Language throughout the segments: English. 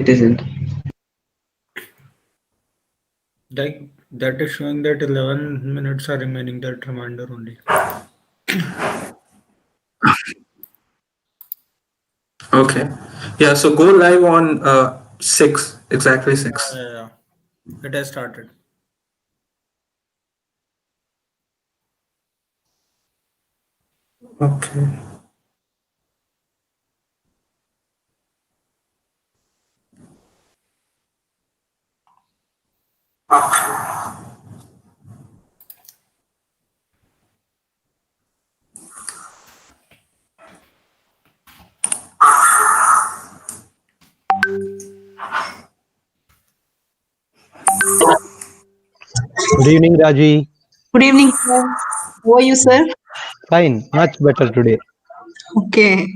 It isn't. Like that is showing that 11 minutes are remaining. That reminder only. Okay. Yeah, so go live on 6, exactly 6. Yeah. It has started. Okay. Good evening, Raji. Good evening, sir. How are you, sir? Fine, much better today. Okay.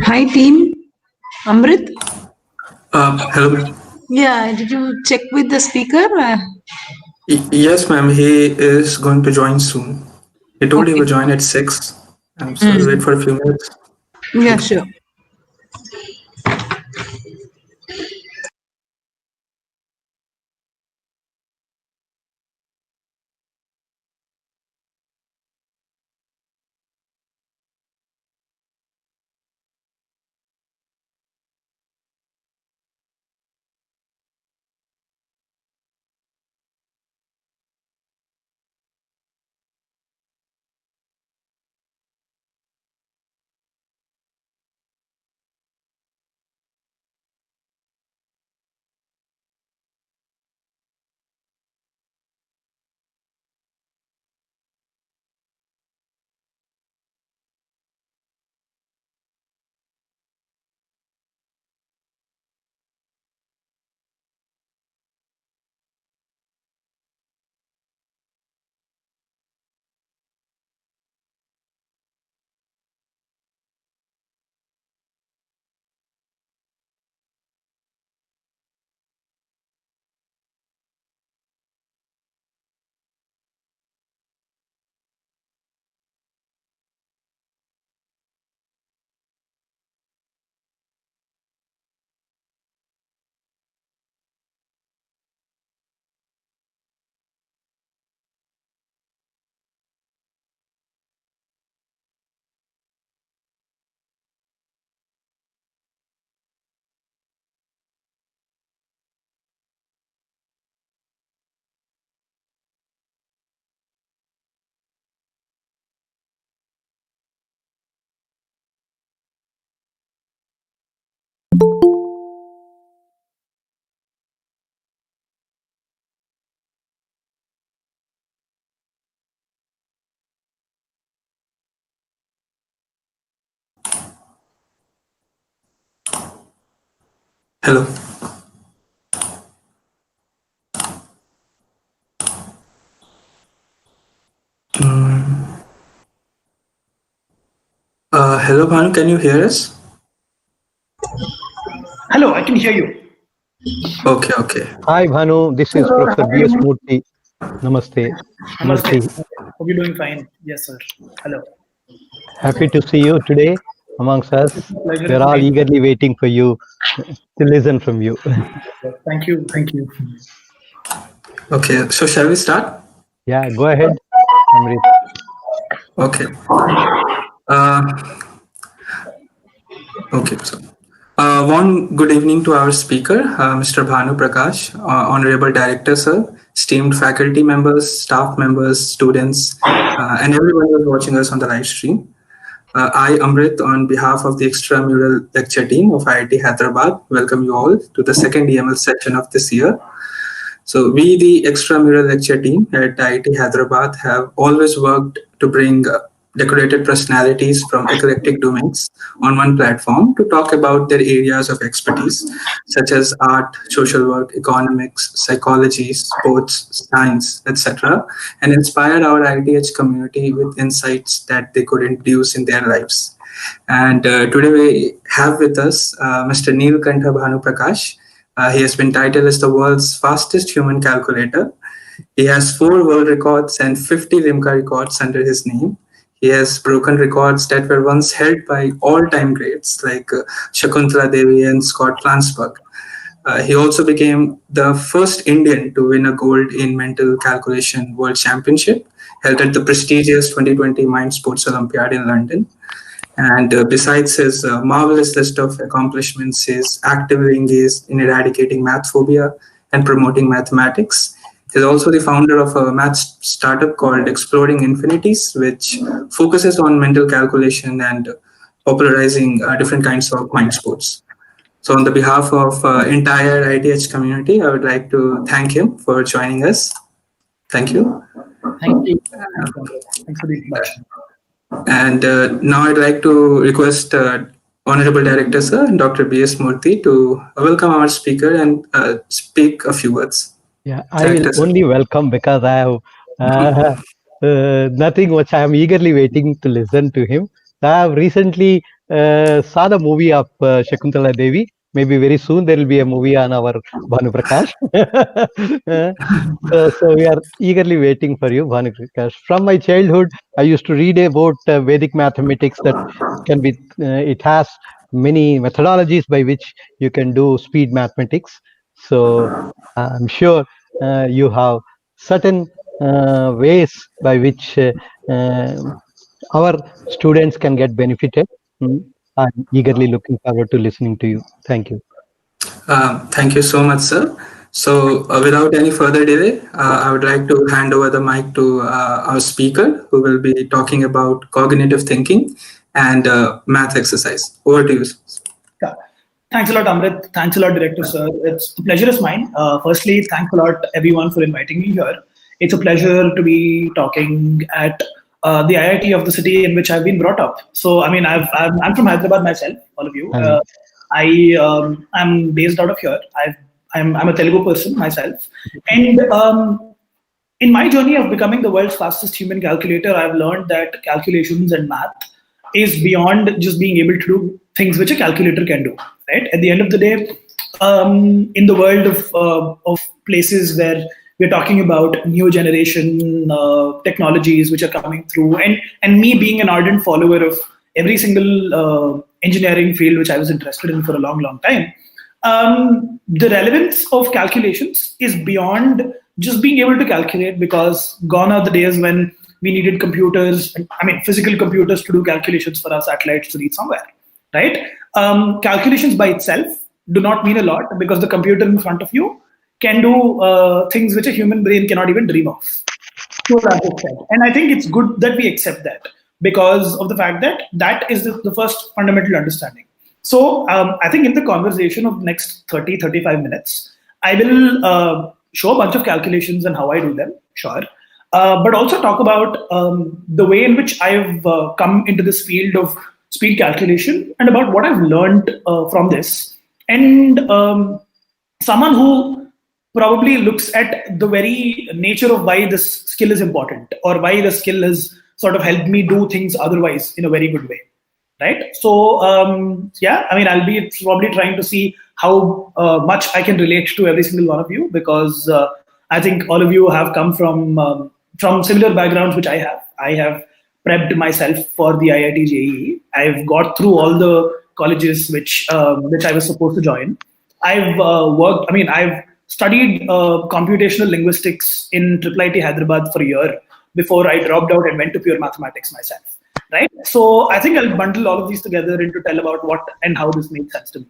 Hi team. Amrit? Hello. Yeah, did you check with the speaker? Yes, ma'am. He is going to join soon. He told he Okay. will join at 6. So we'll wait for a few minutes. Yeah, sure. Hello. Hello, Bhanu. Can you hear us? Hello, I can hear you. Okay, okay. Hi Bhanu, this is Professor B.S. Murthy. Namaste. Namaste. Murthy. Hope you're doing fine. Yes, sir. Hello. Happy to see you today amongst us. Pleasure We're to all meet you. eagerly waiting for you to listen from you. Thank you. Thank you. Okay, so shall we start? Yeah, go ahead, Amrit. Okay. Okay, so one good evening to our speaker, Mr. Bhanu Prakash, Honorable Director, sir, esteemed faculty members, staff members, students, and everyone who is watching us on the live stream. I, Amrit, on behalf of the extramural lecture team of IIT Hyderabad, welcome you all to the second EML session of this year. So we, the extramural lecture team at IIT Hyderabad, have always worked to bring decorated personalities from eclectic domains on one platform to talk about their areas of expertise, such as art, social work, economics, psychology, sports, science, etc., and inspire our IITH community with insights that they could introduce in their lives. And today we have with us Mr. Neelakantha Bhanu Prakash. He has been titled as the world's fastest human calculator. He has 4 world records and 50 Limca records under his name. He has broken records that were once held by all-time greats like Shakuntala Devi and Scott Landsberg. He also became the first Indian to win a gold in mental calculation world championship held at the prestigious 2020 Mind Sports Olympiad in London. And besides his marvelous list of accomplishments, he is actively engaged in eradicating math phobia and promoting mathematics. He's also the founder of a math startup called Exploring Infinities, which focuses on mental calculation and popularizing different kinds of mind sports. So on the behalf of entire ITH community, I would like to thank him for joining us. Thank you. Thank you. Thanks for the introduction. And now I'd like to request Honorable Director, Sir, Dr. B.S. Murthy, to welcome our speaker and speak a few words. Yeah, I will only welcome because I have Nothing much. I am eagerly waiting to listen to him. I have recently saw the movie of Shakuntala Devi. Maybe very soon there will be a movie on our Bhanu Prakash. So we are eagerly waiting for you, Bhanu Prakash. From my childhood, I used to read about Vedic mathematics that can be. It has many methodologies by which you can do speed mathematics. So I'm sure you have certain ways by which our students can get benefited. I'm eagerly looking forward to listening to you. Thank you. Thank you so much, sir. So without any further delay, I would like to hand over the mic to our speaker, who will be talking about cognitive thinking and math exercise. Over to you. Yeah. Thanks a lot, Amrit. Thanks a lot, Director, sir. It's a pleasure is mine. Firstly, thanks a lot, everyone, for inviting me here. It's a pleasure to be talking at the IIT of the city in which I've been brought up. So, I mean, I'm from Hyderabad myself, all of you. I'm based out of here. I'm a Telugu person myself. And in my journey of becoming the world's fastest human calculator, I've learned that calculations and math is beyond just being able to do things which a calculator can do. Right? At the end of the day, in the world of places where we're talking about new generation technologies which are coming through, and me being an ardent follower of every single engineering field which I was interested in for a long, long time, the relevance of calculations is beyond just being able to calculate, because gone are the days when we needed computers, physical computers to do calculations for our satellites to reach somewhere, right? Calculations by itself do not mean a lot, because the computer in front of you can do things which a human brain cannot even dream of. And I think it's good that we accept that, because of the fact that that is the first fundamental understanding. So I think in the conversation of the next 30-35 minutes, I will show a bunch of calculations and how I do them, sure. But also talk about the way in which I've come into this field of speed calculation and about what I've learned from this. And someone who probably looks at the very nature of why this skill is important, or why the skill has sort of helped me do things otherwise in a very good way, right? So I'll be probably trying to see how much I can relate to every single one of you, because I think all of you have come from similar backgrounds which I have. I have prepped myself for the IIT JEE. I've got through all the colleges which I was supposed to join. I've studied computational linguistics in IIT Hyderabad for a year before I dropped out and went to pure mathematics myself, right? So I think I'll bundle all of these together and to tell about what and how this makes sense to me.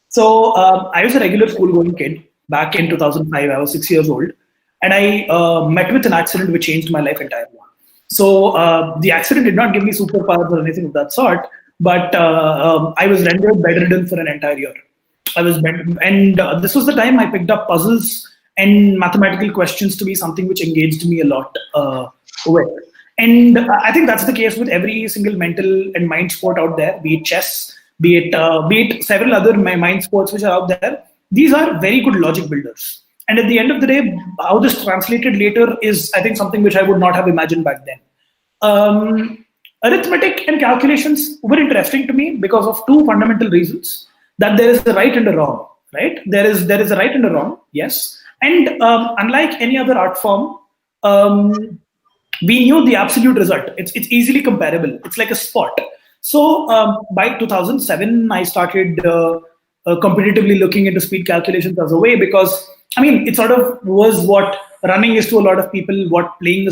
So I was a regular school-going kid back in 2005. I was 6 years old, and I met with an accident which changed my life entirely. So the accident did not give me superpowers or anything of that sort, but I was rendered bedridden for an entire year. This was the time I picked up puzzles and mathematical questions to be something which engaged me a lot with. And I think that's the case with every single mental and mind sport out there, be it chess, be it several other mind sports which are out there. These are very good logic builders. And at the end of the day, how this translated later is, I think, something which I would not have imagined back then. Arithmetic and calculations were interesting to me because of two fundamental reasons. That there is a right and a wrong, right? There is a right and a wrong, yes. And unlike any other art form, we knew the absolute result. It's easily comparable. It's like a sport. So by 2007, I started competitively looking into speed calculations as a way, because it sort of was what running is to a lot of people, what playing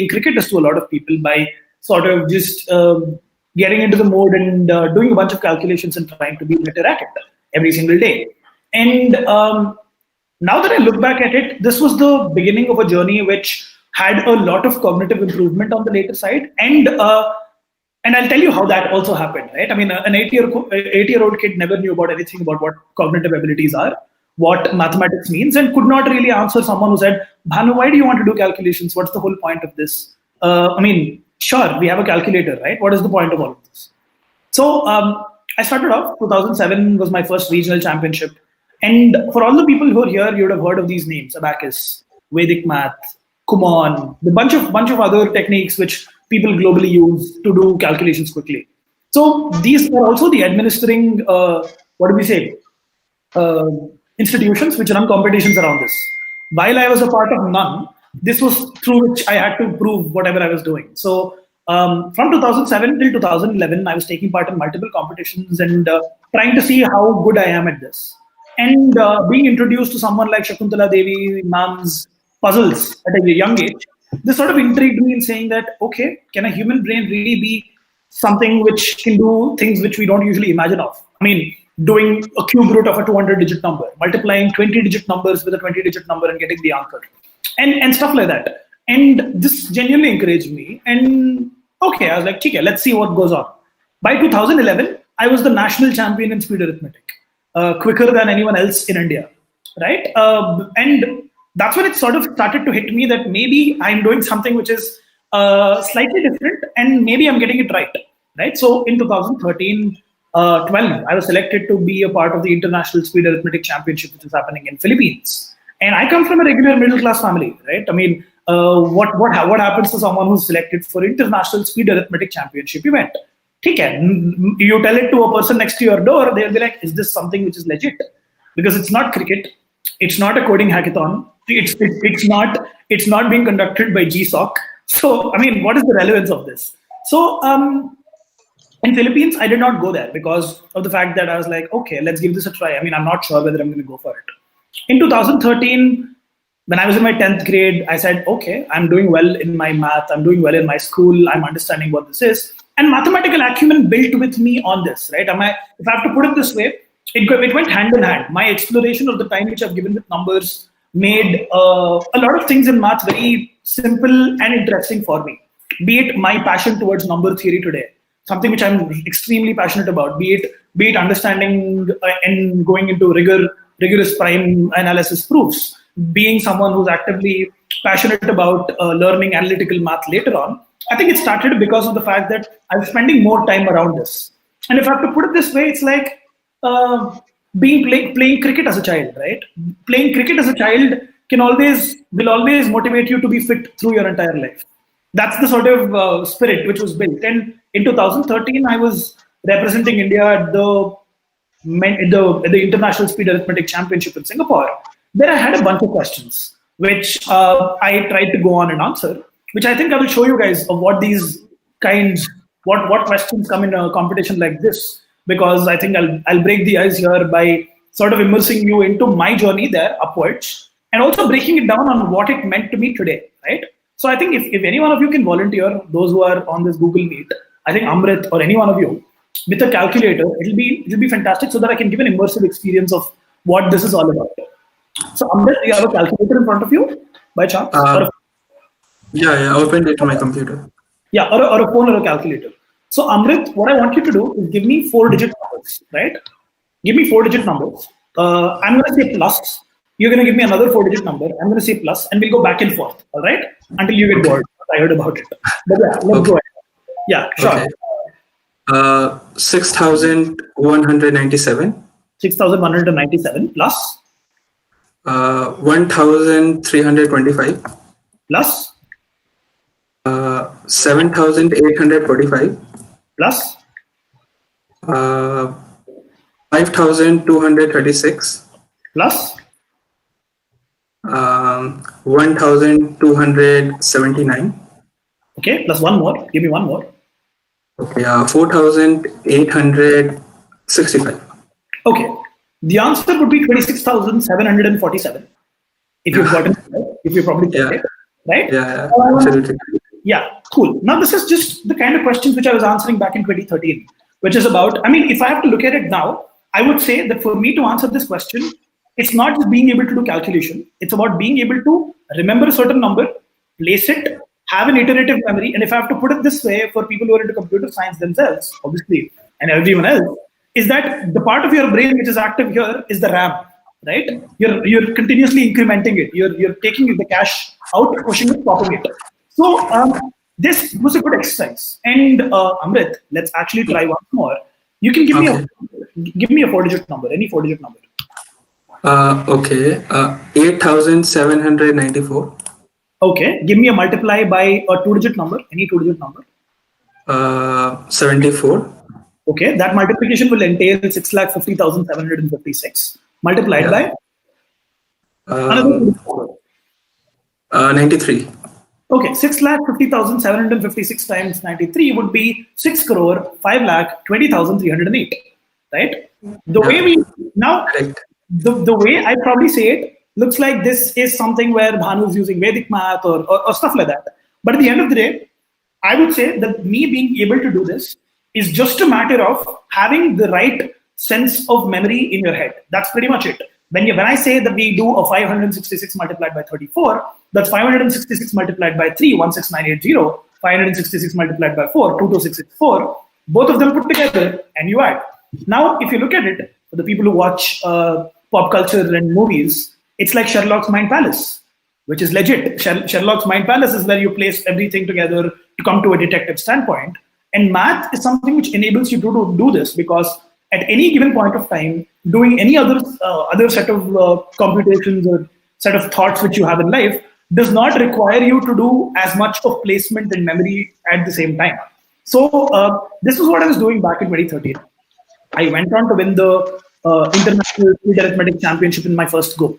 cricket is to a lot of people, by sort of just getting into the mode and doing a bunch of calculations and trying to be better at it every single day. And now that I look back at it, this was the beginning of a journey which had a lot of cognitive improvement on the later side. And I'll tell you how that also happened, right? An 8-year-old kid never knew about anything about what cognitive abilities are, what mathematics means, and could not really answer someone who said, Bhanu, why do you want to do calculations? What's the whole point of this? Sure, we have a calculator, right? What is the point of all of this? So I started off, 2007 was my first regional championship. And for all the people who are here, you would have heard of these names: Abacus, Vedic Math, Kumon, the bunch of other techniques which people globally use to do calculations quickly. So these are also the administering, what do we say, institutions which run competitions around this. While I was a part of none, this was through which I had to prove whatever I was doing. So from 2007 till 2011, I was taking part in multiple competitions and trying to see how good I am at this. And being introduced to someone like Shakuntala Devi ma'am's puzzles at a young age, this sort of intrigued me in saying that, okay, can a human brain really be something which can do things which we don't usually imagine of? I mean, doing a cube root of a 200-digit number, multiplying 20-digit numbers with a 20-digit number and getting the answer, and stuff like that. And this genuinely encouraged me. And okay, I was like, okay, let's see what goes on. By 2011, I was the national champion in speed arithmetic, quicker than anyone else in India, right? And that's when it sort of started to hit me that maybe I'm doing something which is slightly different, and maybe I'm getting it right? So in 2013, 12, I was selected to be a part of the International Speed Arithmetic Championship, which is happening in Philippines. And I come from a regular middle-class family, right? I mean, what happens to someone who's selected for International Speed Arithmetic Championship event? Okay, you tell it to a person next to your door, they'll be like, is this something which is legit? Because it's not cricket, it's not a coding hackathon, it's not being conducted by GSOC. So, I mean, what is the relevance of this? So, in Philippines, I did not go there because of the fact that I was like, okay, let's give this a try. I mean, I'm not sure whether I'm going to go for it. In 2013, when I was in my 10th grade, I said, okay, I'm doing well in my math. I'm doing well in my school. I'm understanding what this is. And mathematical acumen built with me on this, right? If I have to put it this way, it went hand in hand. My exploration of the time which I've given with numbers made a lot of things in math very simple and interesting for me. Be it my passion towards number theory today, something which I'm extremely passionate about, be it understanding and going into rigorous prime analysis proofs, being someone who's actively passionate about learning analytical math later on. I think it started because of the fact that I was spending more time around this. And if I have to put it this way, it's like playing cricket as a child, right? Playing cricket as a child will always motivate you to be fit through your entire life. That's the sort of spirit which was built. And in 2013, I was representing India at the International Speed Arithmetic Championship in Singapore. There I had a bunch of questions, which I tried to go on and answer, which I think I will show you guys of what questions come in a competition like this, because I think I'll break the ice here by sort of immersing you into my journey there upwards, and also breaking it down on what it meant to me today, right? So I think if any one of you can volunteer, those who are on this Google Meet, I think Amrit or any one of you, with a calculator, it'll be fantastic so that I can give an immersive experience of what this is all about. So Amrit, do you have a calculator in front of you by chance? Yeah, I opened it on my computer. Yeah, or a phone or a calculator. So Amrit, what I want you to do is give me 4-digit numbers, right? Give me 4-digit numbers. I'm going to say plus. You're going to give me another 4-digit number. I'm going to say plus, and we'll go back and forth, all right? Until you get bored. I heard about it. But yeah, let's go ahead. Yeah, sure. Okay. 6,197. 6,197 plus? 1,325. Plus? 7,845. Plus? 5,236. Plus? 1,279. Okay, plus one more. Give me one more. Okay, 4,865. Okay, the answer would be 26,747. If you've gotten it right, if you probably checked it, right? Yeah, absolutely. Yeah, cool. Now this is just the kind of questions which I was answering back in 2013, which is about, I mean, if I have to look at it now, I would say that for me to answer this question, it's not just being able to do calculation. It's about being able to remember a certain number, place it, have an iterative memory. And if I have to put it this way, for people who are into computer science themselves, obviously, and everyone else, is that the part of your brain which is active here is the RAM, right? You're continuously incrementing it. You're taking the cache out, pushing it, popping it. So this was a good exercise. And Amrit, let's actually try once more. You can give me a 4-digit number, any 4-digit number. Okay, 8,794. Okay, give me a multiply by a two-digit number, any two-digit number. 74. Okay, that multiplication will entail 6,50,756 multiplied by another two-digit number. 93. Okay, 6,50,756 times 93 would be 6,05,20,308, right? The way we now, Correct. the way I probably say it looks like this is something where Bhanu is using Vedic math or stuff like that. But at the end of the day, I would say that me being able to do this is just a matter of having the right sense of memory in your head. That's pretty much it. When I say that we do a 566 multiplied by 34, that's 566 multiplied by 3, 16980, 566 multiplied by 4, 22664, both of them put together and you add. Now, if you look at it, for the people who watch pop culture and movies, it's like Sherlock's Mind Palace, which is legit. Sherlock's Mind Palace is where you place everything together to come to a detective standpoint. And math is something which enables you to do this, because at any given point of time, doing any other set of computations or set of thoughts which you have in life does not require you to do as much of placement and memory at the same time. So this is what I was doing back in 2013. I went on to win the International Speed Arithmetic Championship in my first go.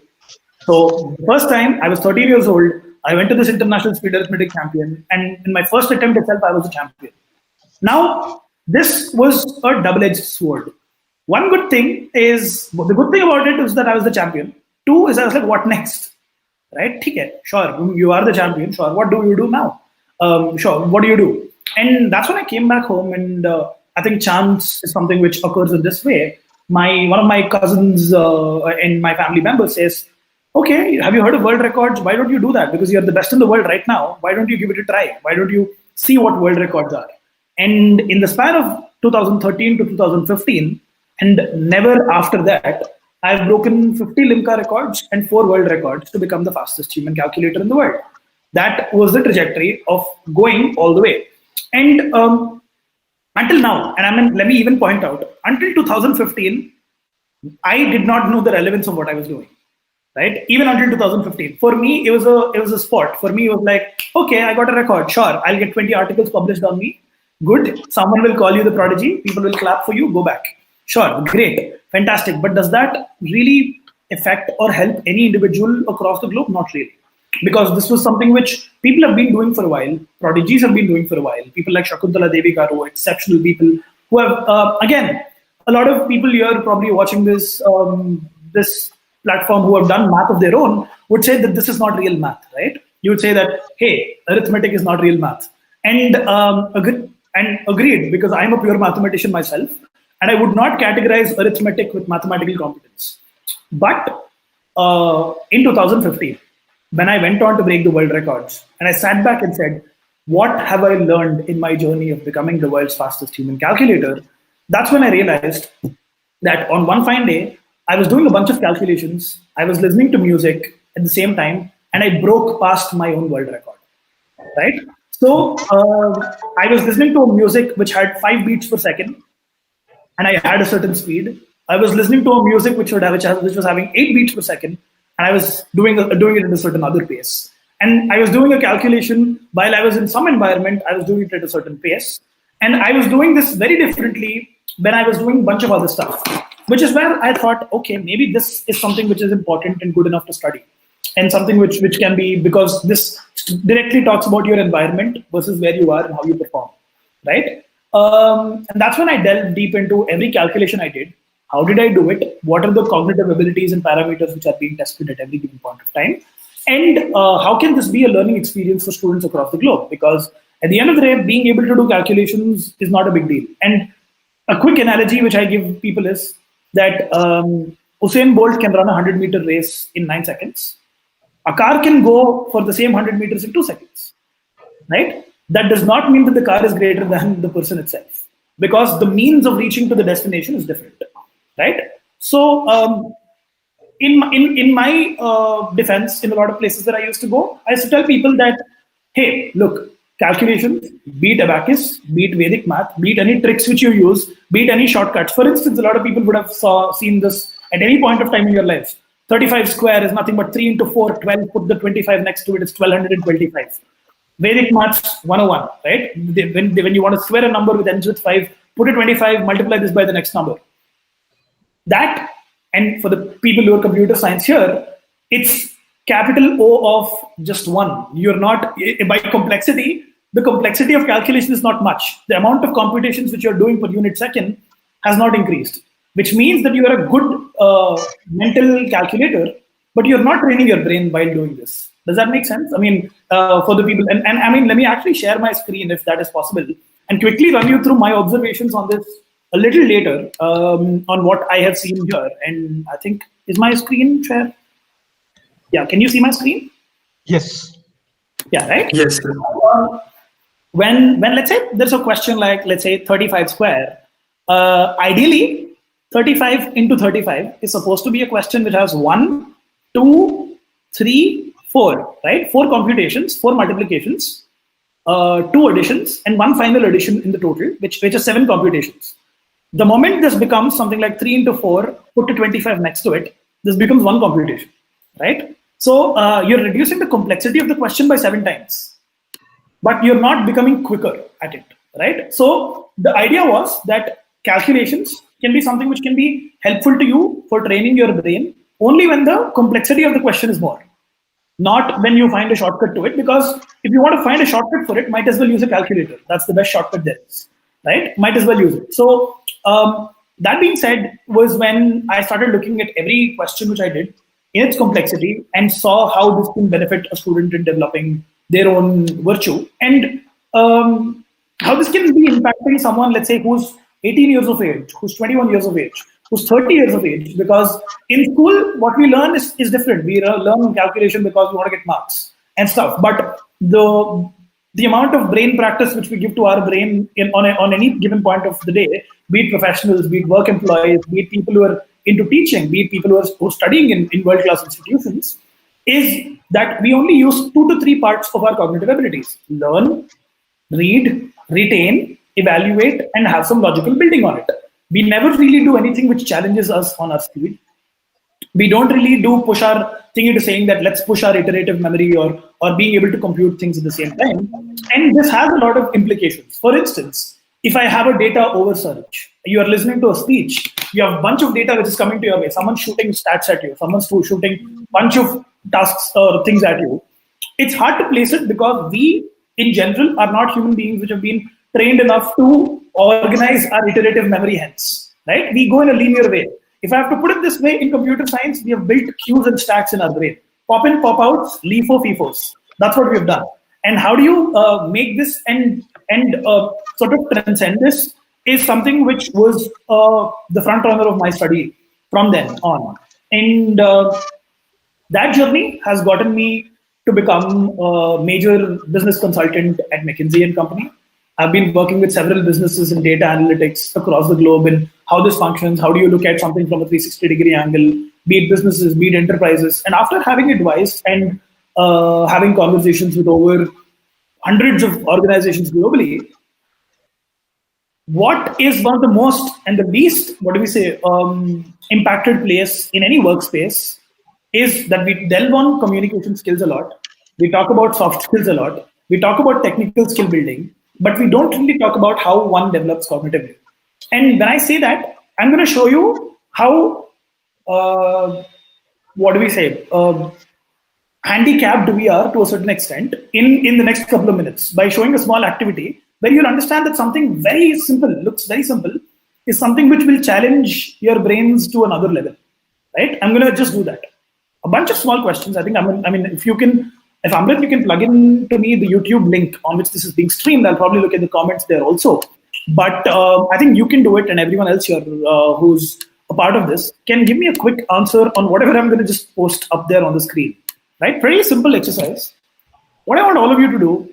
So the first time, I was 13 years old, I went to this International Speed Arithmetic Champion, and in my first attempt itself, I was a champion. Now, this was a double-edged sword. One good thing is, the good thing about it is that I was the champion. Two is I was like, what next? Right? Okay, sure, you are the champion. Sure, what do you do now? Sure, what do you do? And that's when I came back home, and I think chance is something which occurs in this way. One of my cousins and my family members says, okay, have you heard of world records? Why don't you do that? Because you're the best in the world right now. Why don't you give it a try? Why don't you see what world records are? And in the span of 2013 to 2015, and never after that, I've broken 50 Limca records and 4 world records to become the fastest human calculator in the world. That was the trajectory of going all the way. And until now, and let me even point out, until 2015, I did not know the relevance of what I was doing. Right? Even until 2015. For me, it was a sport. For me, it was like, okay, I got a record. Sure, I'll get 20 articles published on me. Good. Someone will call you the prodigy. People will clap for you. Go back. Sure, great. Fantastic. But does that really affect or help any individual across the globe? Not really. Because this was something which people have been doing for a while. Prodigies have been doing for a while. People like Shakuntala Devi Garu, exceptional people who have, again, a lot of people here probably watching this platform who have done math of their own would say that this is not real math, right? You would say that, hey, arithmetic is not real math. And agreed, because I'm a pure mathematician myself, and I would not categorize arithmetic with mathematical competence. But in 2015, when I went on to break the world records, and I sat back and said, what have I learned in my journey of becoming the world's fastest human calculator? That's when I realized that on one fine day, I was doing a bunch of calculations, I was listening to music at the same time, and I broke past my own world record, right? So I was listening to music which had 5 beats per second, and I had a certain speed. I was listening to a music which was having 8 beats per second, and I was doing it at a certain other pace. And I was doing a calculation while I was in some environment, I was doing it at a certain pace. And I was doing this very differently when I was doing a bunch of other stuff, which is where I thought, okay, maybe this is something which is important and good enough to study. And something which can be, because this directly talks about your environment versus where you are and how you perform, right? And that's when I delved deep into every calculation I did. How did I do it? What are the cognitive abilities and parameters which are being tested at every given point of time? And how can this be a learning experience for students across the globe? Because at the end of the day, being able to do calculations is not a big deal. And a quick analogy which I give people is that Usain Bolt can run a 100-meter race in 9 seconds. A car can go for the same 100 meters in 2 seconds, right? That does not mean that the car is greater than the person itself, because the means of reaching to the destination is different, right? So in my defense, in a lot of places that I used to go, I used to tell people that, hey, look, calculations, beat abacus, beat Vedic math, beat any tricks which you use, beat any shortcuts. For instance, a lot of people would have seen this at any point of time in your life. 35 square is nothing but 3 into 4, 12, put the 25 next to it, it's 1225. Vedic Maths 101, right? When you want to square a number with ends with 5, put a 25, multiply this by the next number. That, and for the people who are computer science here, it's capital O of just 1. You're not, by complexity, the complexity of calculation is not much. The amount of computations which you're doing per unit second has not increased, which means that you are a good mental calculator, but you're not training your brain while doing this. Does that make sense? I mean, for the people, and I mean, let me actually share my screen if that is possible, and quickly run you through my observations on this a little later on what I have seen here. And I think, is my screen share? Yeah, can you see my screen? Yes. Yeah, right? Yes. When let's say there's a question like, let's say 35 square, ideally 35 into 35 is supposed to be a question which has 1, 2, 3, 4, right? 4 computations, 4 multiplications, 2 additions, and 1 final addition in the total, which is 7 computations. The moment this becomes something like 3 into 4, put a 25 next to it, this becomes 1 computation, right? So you're reducing the complexity of the question by 7 times, but you're not becoming quicker at it, right? So the idea was that calculations can be something which can be helpful to you for training your brain only when the complexity of the question is more, not when you find a shortcut to it, because if you want to find a shortcut for it, might as well use a calculator. That's the best shortcut there is, right? Might as well use it. So that being said, was when I started looking at every question which I did in its complexity and saw how this can benefit a student in developing their own virtue, and how this can be impacting someone, let's say, who's 18 years of age, who's 21 years of age, who's 30 years of age, because in school, what we learn is different. We learn calculation because we want to get marks and stuff, but the amount of brain practice which we give to our brain on any given point of the day, be it professionals, be it work employees, be it people who are into teaching, be it people who are studying in world-class institutions, is that we only use 2 to 3 parts of our cognitive abilities: learn, read, retain, evaluate, and have some logical building on it. We never really do anything which challenges us on our speed. We don't really push our thing into saying that let's push our iterative memory or being able to compute things at the same time. And this has a lot of implications. For instance, if I have a data oversearch, you are listening to a speech, you have a bunch of data which is coming to your way, someone's shooting stats at you, someone's shooting a bunch of tasks or things at you. It's hard to place it because we, in general, are not human beings which have been trained enough to organize our iterative memory hence, right? We go in a linear way. If I have to put it this way, in computer science, we have built queues and stacks in our brain. Pop in, pop outs, LIFO, FIFOs. That's what we have done. And how do you make this and sort of transcend this is something which was the front runner of my study from then on. And that journey has gotten me to become a major business consultant at McKinsey & Company. I've been working with several businesses in data analytics across the globe and how this functions, how do you look at something from a 360-degree angle, be it businesses, be it enterprises. And after having advice and having conversations with over hundreds of organizations globally, what is one of the most and the least, impacted place in any workspace is that we delve on communication skills a lot. We talk about soft skills a lot. We talk about technical skill building, but we don't really talk about how one develops cognitively. And when I say that, I'm going to show you how, handicapped we are to a certain extent in the next couple of minutes by showing a small activity where you'll understand that something very simple, looks very simple, is something which will challenge your brains to another level, right? I'm going to just do that. A bunch of small questions. I think, if Amrit, you can plug in to me the YouTube link on which this is being streamed. I'll probably look at the comments there also. But I think you can do it, and everyone else here who's a part of this can give me a quick answer on whatever I'm going to just post up there on the screen, right? Pretty simple exercise. What I want all of you to do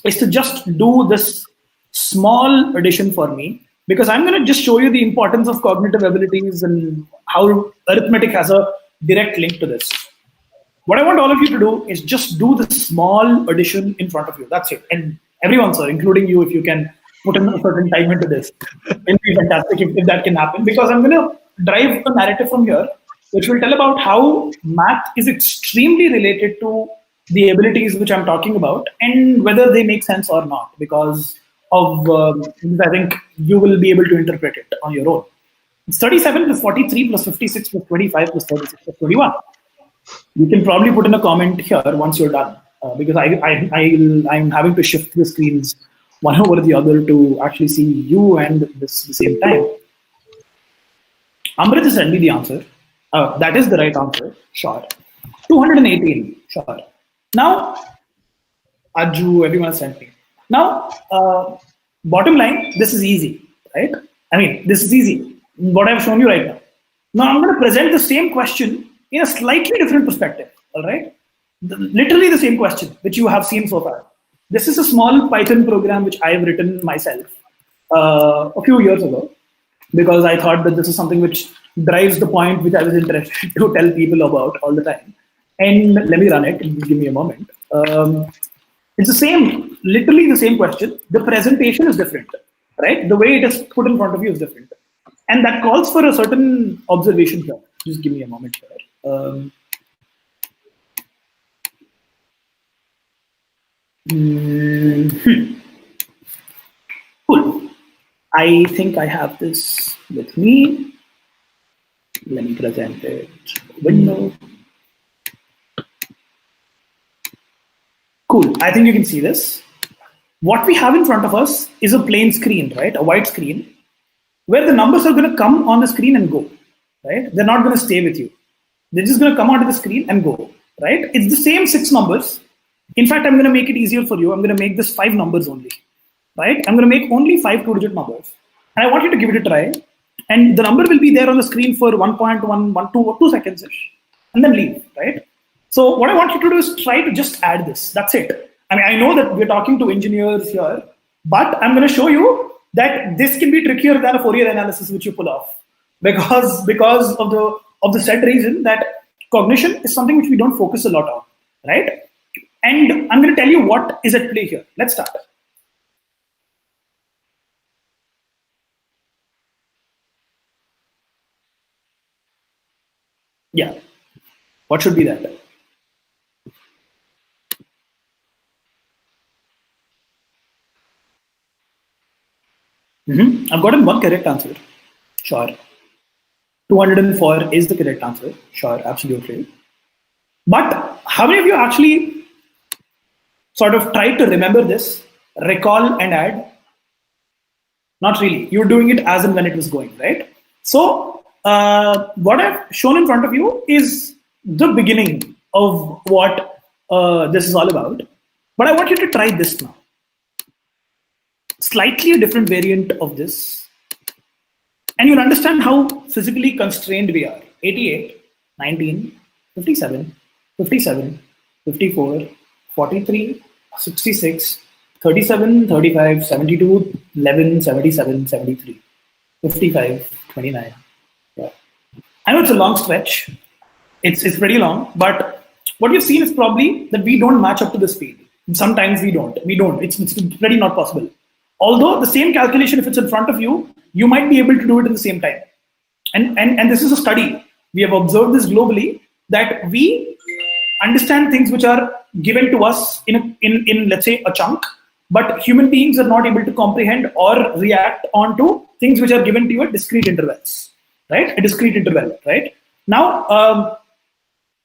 is to just do this small addition for me, because I'm going to just show you the importance of cognitive abilities and how arithmetic has a direct link to this. What I want all of you to do is just do the small addition in front of you. That's it. And everyone, sir, including you, if you can put in a certain time into this, it'll be fantastic if that can happen, because I'm going to drive the narrative from here which will tell about how math is extremely related to the abilities which I'm talking about and whether they make sense or not, because of, I think you will be able to interpret it on your own. It's 37 plus 43 plus 56 plus 25 plus 36 plus 21. You can probably put in a comment here once you're done, because I'm having to shift the screens one over the other to actually see you and this at the same time. Amrit has sent me the answer. That is the right answer. Sure. 218. Sure. Now, Aju, everyone has sent me. Now, bottom line, this is easy, right? I mean, this is easy. What I've shown you right now. Now, I'm going to present the same question in a slightly different perspective, all right? Literally the same question, which you have seen so far. This is a small Python program which I've written myself a few years ago, because I thought that this is something which drives the point which I was interested to tell people about all the time. And let me run it, give me a moment. It's the same, literally the same question. The presentation is different, right? The way it is put in front of you is different. And that calls for a certain observation here. Just give me a moment here. Cool. I think I have this with me. Let me present it. Window. Cool. I think you can see this. What we have in front of us is a plain screen, right? A white screen, where the numbers are going to come on the screen and go, right? They're not going to stay with you. They're just going to come onto the screen and go, right? It's the same 6 numbers. In fact, I'm going to make it easier for you. I'm going to make this 5 numbers only, right? I'm going to make only 5 2-digit numbers. And I want you to give it a try. And the number will be there on the screen for 1.1, 2 seconds-ish, and then leave, right? So what I want you to do is try to just add this. That's it. I mean, I know that we're talking to engineers here, but I'm going to show you that this can be trickier than a Fourier analysis which you pull off, because of the said reason that cognition is something which we don't focus a lot on, right? And I'm going to tell you what is at play here. Let's start. Yeah. What should be that? I've gotten 1 correct answer. Sure. 204 is the correct answer. Sure, absolutely. But how many of you actually sort of tried to remember this, recall and add? Not really. You're doing it as and when it was going, right? So what I've shown in front of you is the beginning of what this is all about. But I want you to try this now. Slightly a different variant of this. And you'll understand how physically constrained we are. 88, 19, 57, 57, 54, 43, 66, 37, 35, 72, 11, 77, 73, 55, 29. Yeah. I know it's a long stretch. It's pretty long, but what you've seen is probably that we don't match up to the speed. Sometimes we don't. It's pretty not possible. Although the same calculation, if it's in front of you, you might be able to do it at the same time. And this is a study. We have observed this globally, that we understand things which are given to us in let's say a chunk, but human beings are not able to comprehend or react onto things which are given to you at discrete intervals, right? A discrete interval, right? Now,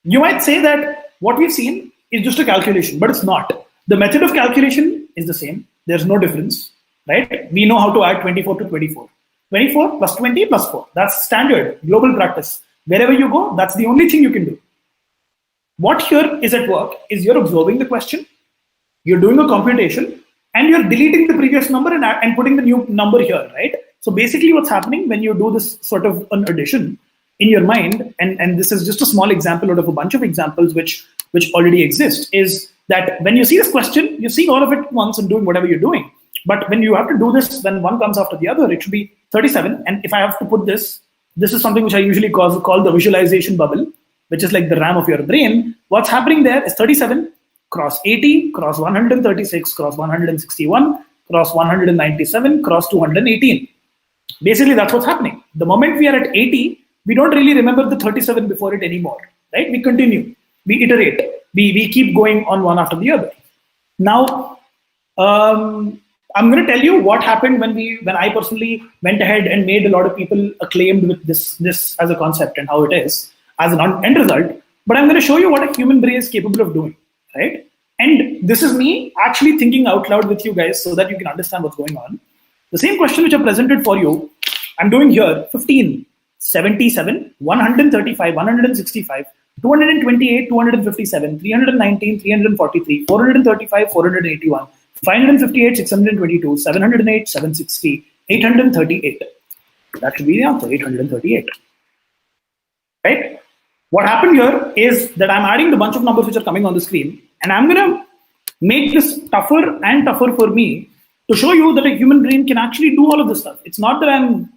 you might say that what we've seen is just a calculation, but it's not. The method of calculation is the same. There's no difference, right? We know how to add 24 to 24. 24 plus 20 plus 4. That's standard, global practice. Wherever you go, that's the only thing you can do. What here is at work is you're observing the question, you're doing a computation, and you're deleting the previous number and putting the new number here, right? So basically what's happening when you do this sort of an addition in your mind, and this is just a small example out of a bunch of examples which already exist, is that when you see this question, you're seeing all of it once and doing whatever you're doing. But when you have to do this, when one comes after the other, it should be 37. And if I have to put this is something which I usually call the visualization bubble, which is like the RAM of your brain. What's happening there is 37 cross 80, cross 136, cross 161, cross 197, cross 218. Basically, that's what's happening. The moment we are at 80, we don't really remember the 37 before it anymore, right? We continue, we iterate, we keep going on one after the other. Now, I'm going to tell you what happened when I personally went ahead and made a lot of people acclaimed with this as a concept and how it is as an end result. But I'm going to show you what a human brain is capable of doing, right? And this is me actually thinking out loud with you guys so that you can understand what's going on. The same question which I presented for you, I'm doing here: 15, 77, 135, 165, 228, 257, 319, 343, 435, 481, 558, 622, 708, 760, 838. That should be the answer, 838. Right? What happened here is that I'm adding the bunch of numbers which are coming on the screen, and I'm going to make this tougher and tougher for me to show you that a human brain can actually do all of this stuff. It's not that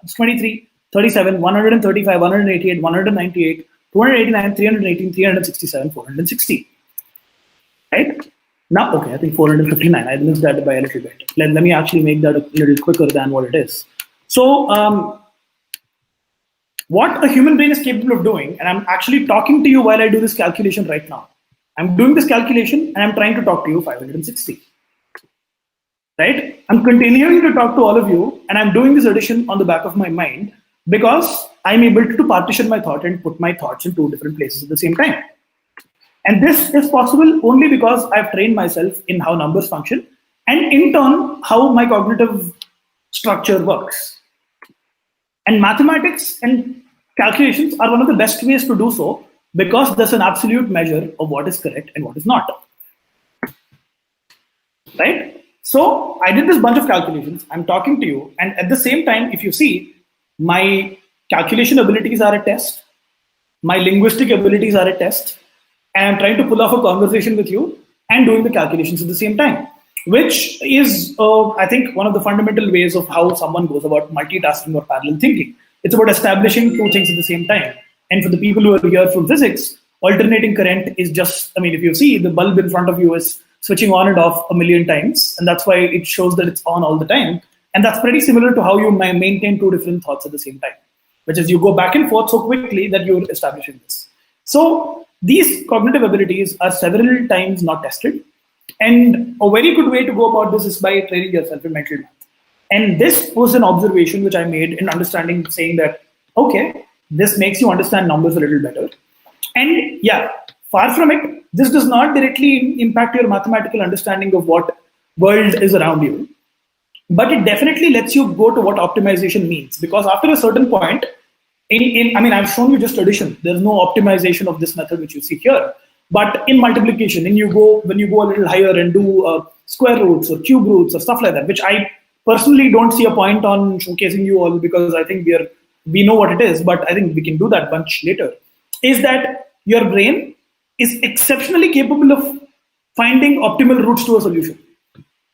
it's 23, 37, 135, 188, 198, 289, 318, 367, 460. Right? Now, okay, I think 459. I missed that by a little bit. Let me actually make that a little quicker than what it is. So, what a human brain is capable of doing, and I'm actually talking to you while I do this calculation right now. I'm doing this calculation and I'm trying to talk to you 560. Right? I'm continuing to talk to all of you, and I'm doing this addition on the back of my mind because I'm able to partition my thought and put my thoughts in two different places at the same time. And this is possible only because I've trained myself in how numbers function and in turn how my cognitive structure works. And mathematics and calculations are one of the best ways to do so because there's an absolute measure of what is correct and what is not. Right? So I did this bunch of calculations. I'm talking to you. And at the same time, if you see, my calculation abilities are a test. My linguistic abilities are a test. And I'm trying to pull off a conversation with you and doing the calculations at the same time, which is, I think, one of the fundamental ways of how someone goes about multitasking or parallel thinking. It's about establishing two things at the same time. And for the people who are here from physics, alternating current is just, if you see, the bulb in front of you is switching on and off a million times. And that's why it shows that it's on all the time. And that's pretty similar to how you maintain two different thoughts at the same time, which is you go back and forth so quickly that you're establishing this. So these cognitive abilities are several times not tested. And a very good way to go about this is by training yourself in mental math. And this was an observation which I made in understanding, saying that, okay, this makes you understand numbers a little better. And yeah, far from it, this does not directly impact your mathematical understanding of what world is around you. But it definitely lets you go to what optimization means. Because after a certain point, I've shown you just addition. There's no optimization of this method which you see here. But in multiplication, when you go a little higher and do square roots or cube roots or stuff like that, which I personally don't see a point on showcasing you all because I think we know what it is, but I think we can do that bunch later, is that your brain is exceptionally capable of finding optimal routes to a solution,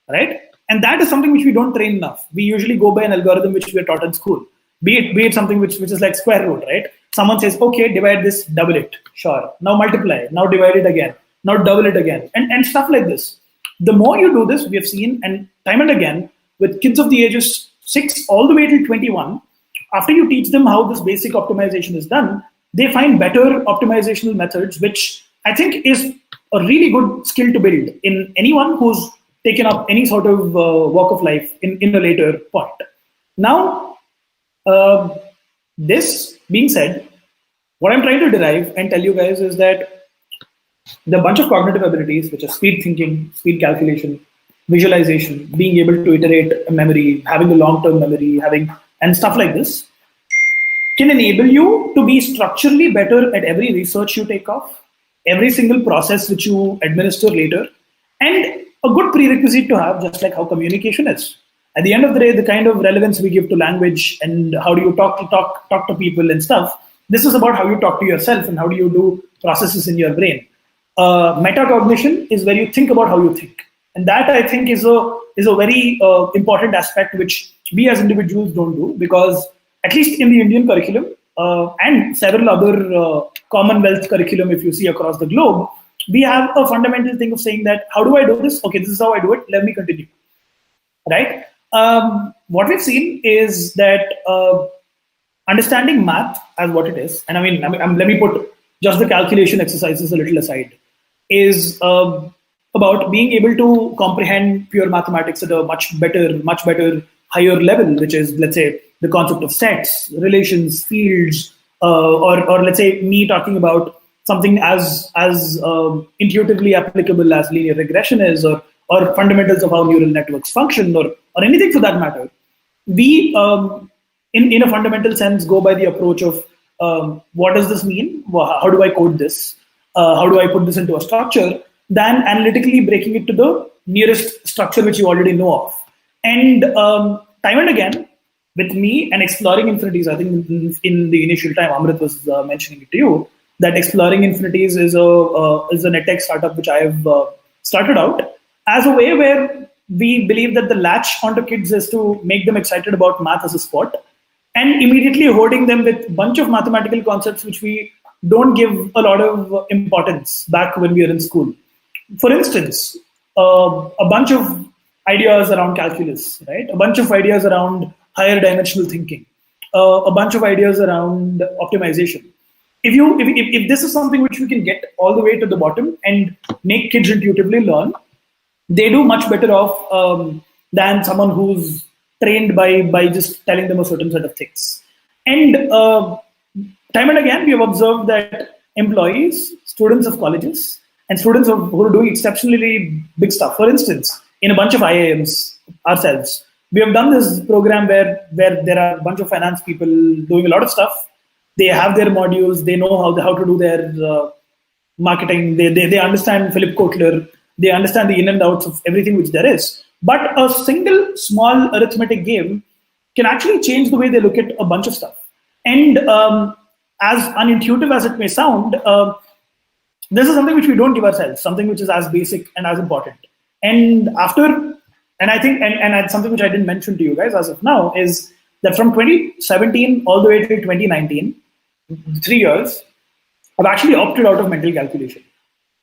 right? And that is something which we don't train enough. We usually go by an algorithm which we are taught in school, be it something which is like square root, right? Someone says, okay, divide this, double it, sure. Now multiply, now divide it again, now double it again, and stuff like this. The more you do this, we have seen, and time and again, with kids of the ages 6 all the way till 21, after you teach them how this basic optimization is done, they find better optimizational methods, which I think is a really good skill to build in anyone who's taken up any sort of walk of life in a later point. Now, this being said, what I'm trying to derive and tell you guys is that the bunch of cognitive abilities, which are speed thinking, speed calculation, visualization, being able to iterate a memory, having a long-term memory, and stuff like this, can enable you to be structurally better at every research you take off, every single process which you administer later, and a good prerequisite to have, just like how communication is. At the end of the day, the kind of relevance we give to language and how do you talk to people and stuff, this is about how you talk to yourself and how do you do processes in your brain. Metacognition is where you think about how you think. And that, I think, is a very important aspect which we as individuals don't do, because at least in the Indian curriculum and several other Commonwealth curriculum, if you see across the globe, we have a fundamental thing of saying that, how do I do this? Okay, this is how I do it. Let me continue. Right? What we've seen is that understanding math as what it is, and let me put just the calculation exercises a little aside, is about being able to comprehend pure mathematics at a much better, higher level, which is, let's say, the concept of sets, relations, fields, or let's say me talking about something as intuitively applicable as linear regression is, or fundamentals of how neural networks function, or anything for that matter. We, in a fundamental sense, go by the approach of what does this mean? How do I code this? How do I put this into a structure? Than analytically breaking it to the nearest structure which you already know of. And time and again, with me and Exploring Infinities, I think in the initial time, Amrit was mentioning it to you, that Exploring Infinities is a edtech startup which I have started out as a way where we believe that the latch onto kids is to make them excited about math as a sport, and immediately hoarding them with a bunch of mathematical concepts which we don't give a lot of importance back when we were in school. For instance, a bunch of ideas around calculus, right? A bunch of ideas around higher dimensional thinking, a bunch of ideas around optimization. If this is something which we can get all the way to the bottom and make kids intuitively learn, they do much better off than someone who's trained by just telling them a certain set of things. And time and again, we have observed that employees, students of colleges, and students who are doing exceptionally big stuff. For instance, in a bunch of IIMs ourselves, we have done this program where there are a bunch of finance people doing a lot of stuff. They have their modules. They know how to do their marketing. They understand Philip Kotler. They understand the in and outs of everything which there is. But a single small arithmetic game can actually change the way they look at a bunch of stuff. And as unintuitive as it may sound, this is something which we don't give ourselves, something which is as basic and as important. And I think something which I didn't mention to you guys as of now is that from 2017 all the way to 2019, 3 years, I've actually opted out of mental calculation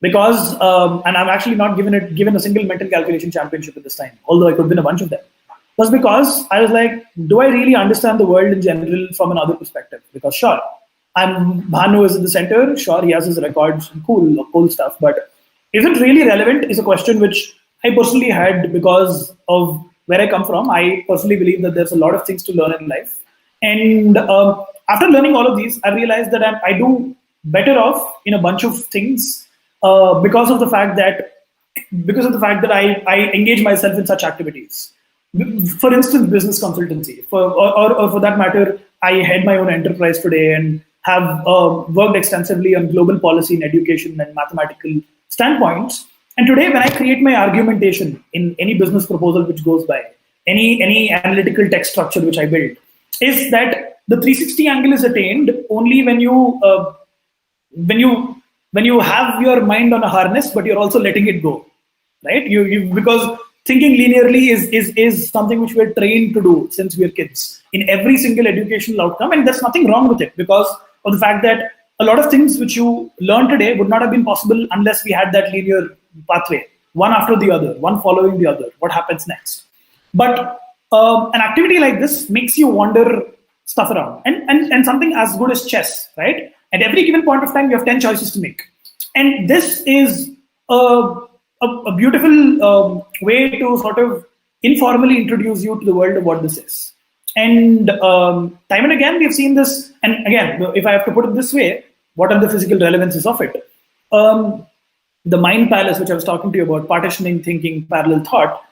because, and I'm actually not given a single mental calculation championship at this time, although I could win a bunch of them, was because I was like, do I really understand the world in general from another perspective? Because sure, Bhanu is in the center. Sure, he has his records, cool stuff. But is it really relevant? Is a question which I personally had because of where I come from. I personally believe that there's a lot of things to learn in life. And after learning all of these, I realized that I do better off in a bunch of things because of the fact that I engage myself in such activities. For instance, business consultancy. Or for that matter, I head my own enterprise today and have worked extensively on global policy in education and mathematical standpoints. And today, when I create my argumentation in any business proposal which goes by, any analytical text structure which I build, is that the 360 angle is attained only when you have your mind on a harness, but you're also letting it go, right? Because thinking linearly is something which we're trained to do since we're kids in every single educational outcome, and there's nothing wrong with it because of the fact that a lot of things which you learn today would not have been possible unless we had that linear pathway, one after the other, one following the other. What happens next? But an activity like this makes you wander stuff around, and something as good as chess, right? At every given point of time, you have 10 choices to make, and this is a beautiful way to sort of informally introduce you to the world of what this is. And time and again, we've seen this. And again, if I have to put it this way, what are the physical relevances of it? The mind palace, which I was talking to you about, partitioning thinking, parallel thought,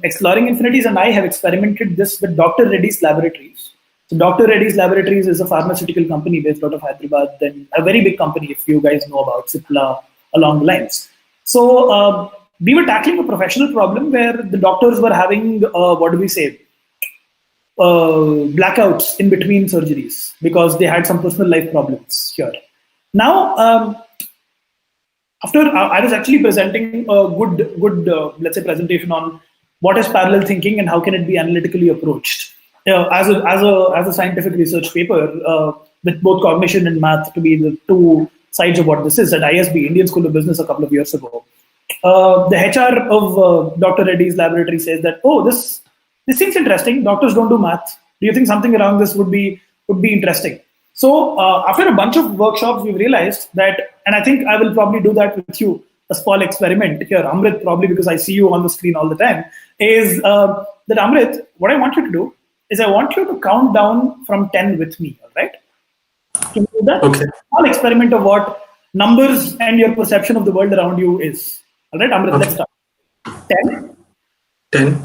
Exploring Infinities and I have experimented this with Dr. Reddy's Laboratories. So Dr. Reddy's Laboratories is a pharmaceutical company based out of Hyderabad, then a very big company, if you guys know about Cipla, along the lines. So we were tackling a professional problem where the doctors were having, blackouts in between surgeries because they had some personal life problems here. Now, after I was actually presenting a good let's say presentation on what is parallel thinking and how can it be analytically approached as a scientific research paper with both cognition and math to be the two sides of what this is at ISB, Indian School of Business, a couple of years ago. The HR of Dr. Reddy's laboratory says that, oh, this seems interesting. Doctors don't do math. Do you think something around this would be would be interesting. So after a bunch of workshops, we've realized that, and I think I will probably do that with you, a small experiment here, Amrit, probably because I see you on the screen all the time, is that Amrit, what I want you to do is I want you to count down from 10 with me, all right? Can you do that? Okay. Small experiment of what numbers and your perception of the world around you is. All right, Amrit, let's start. 10. 10.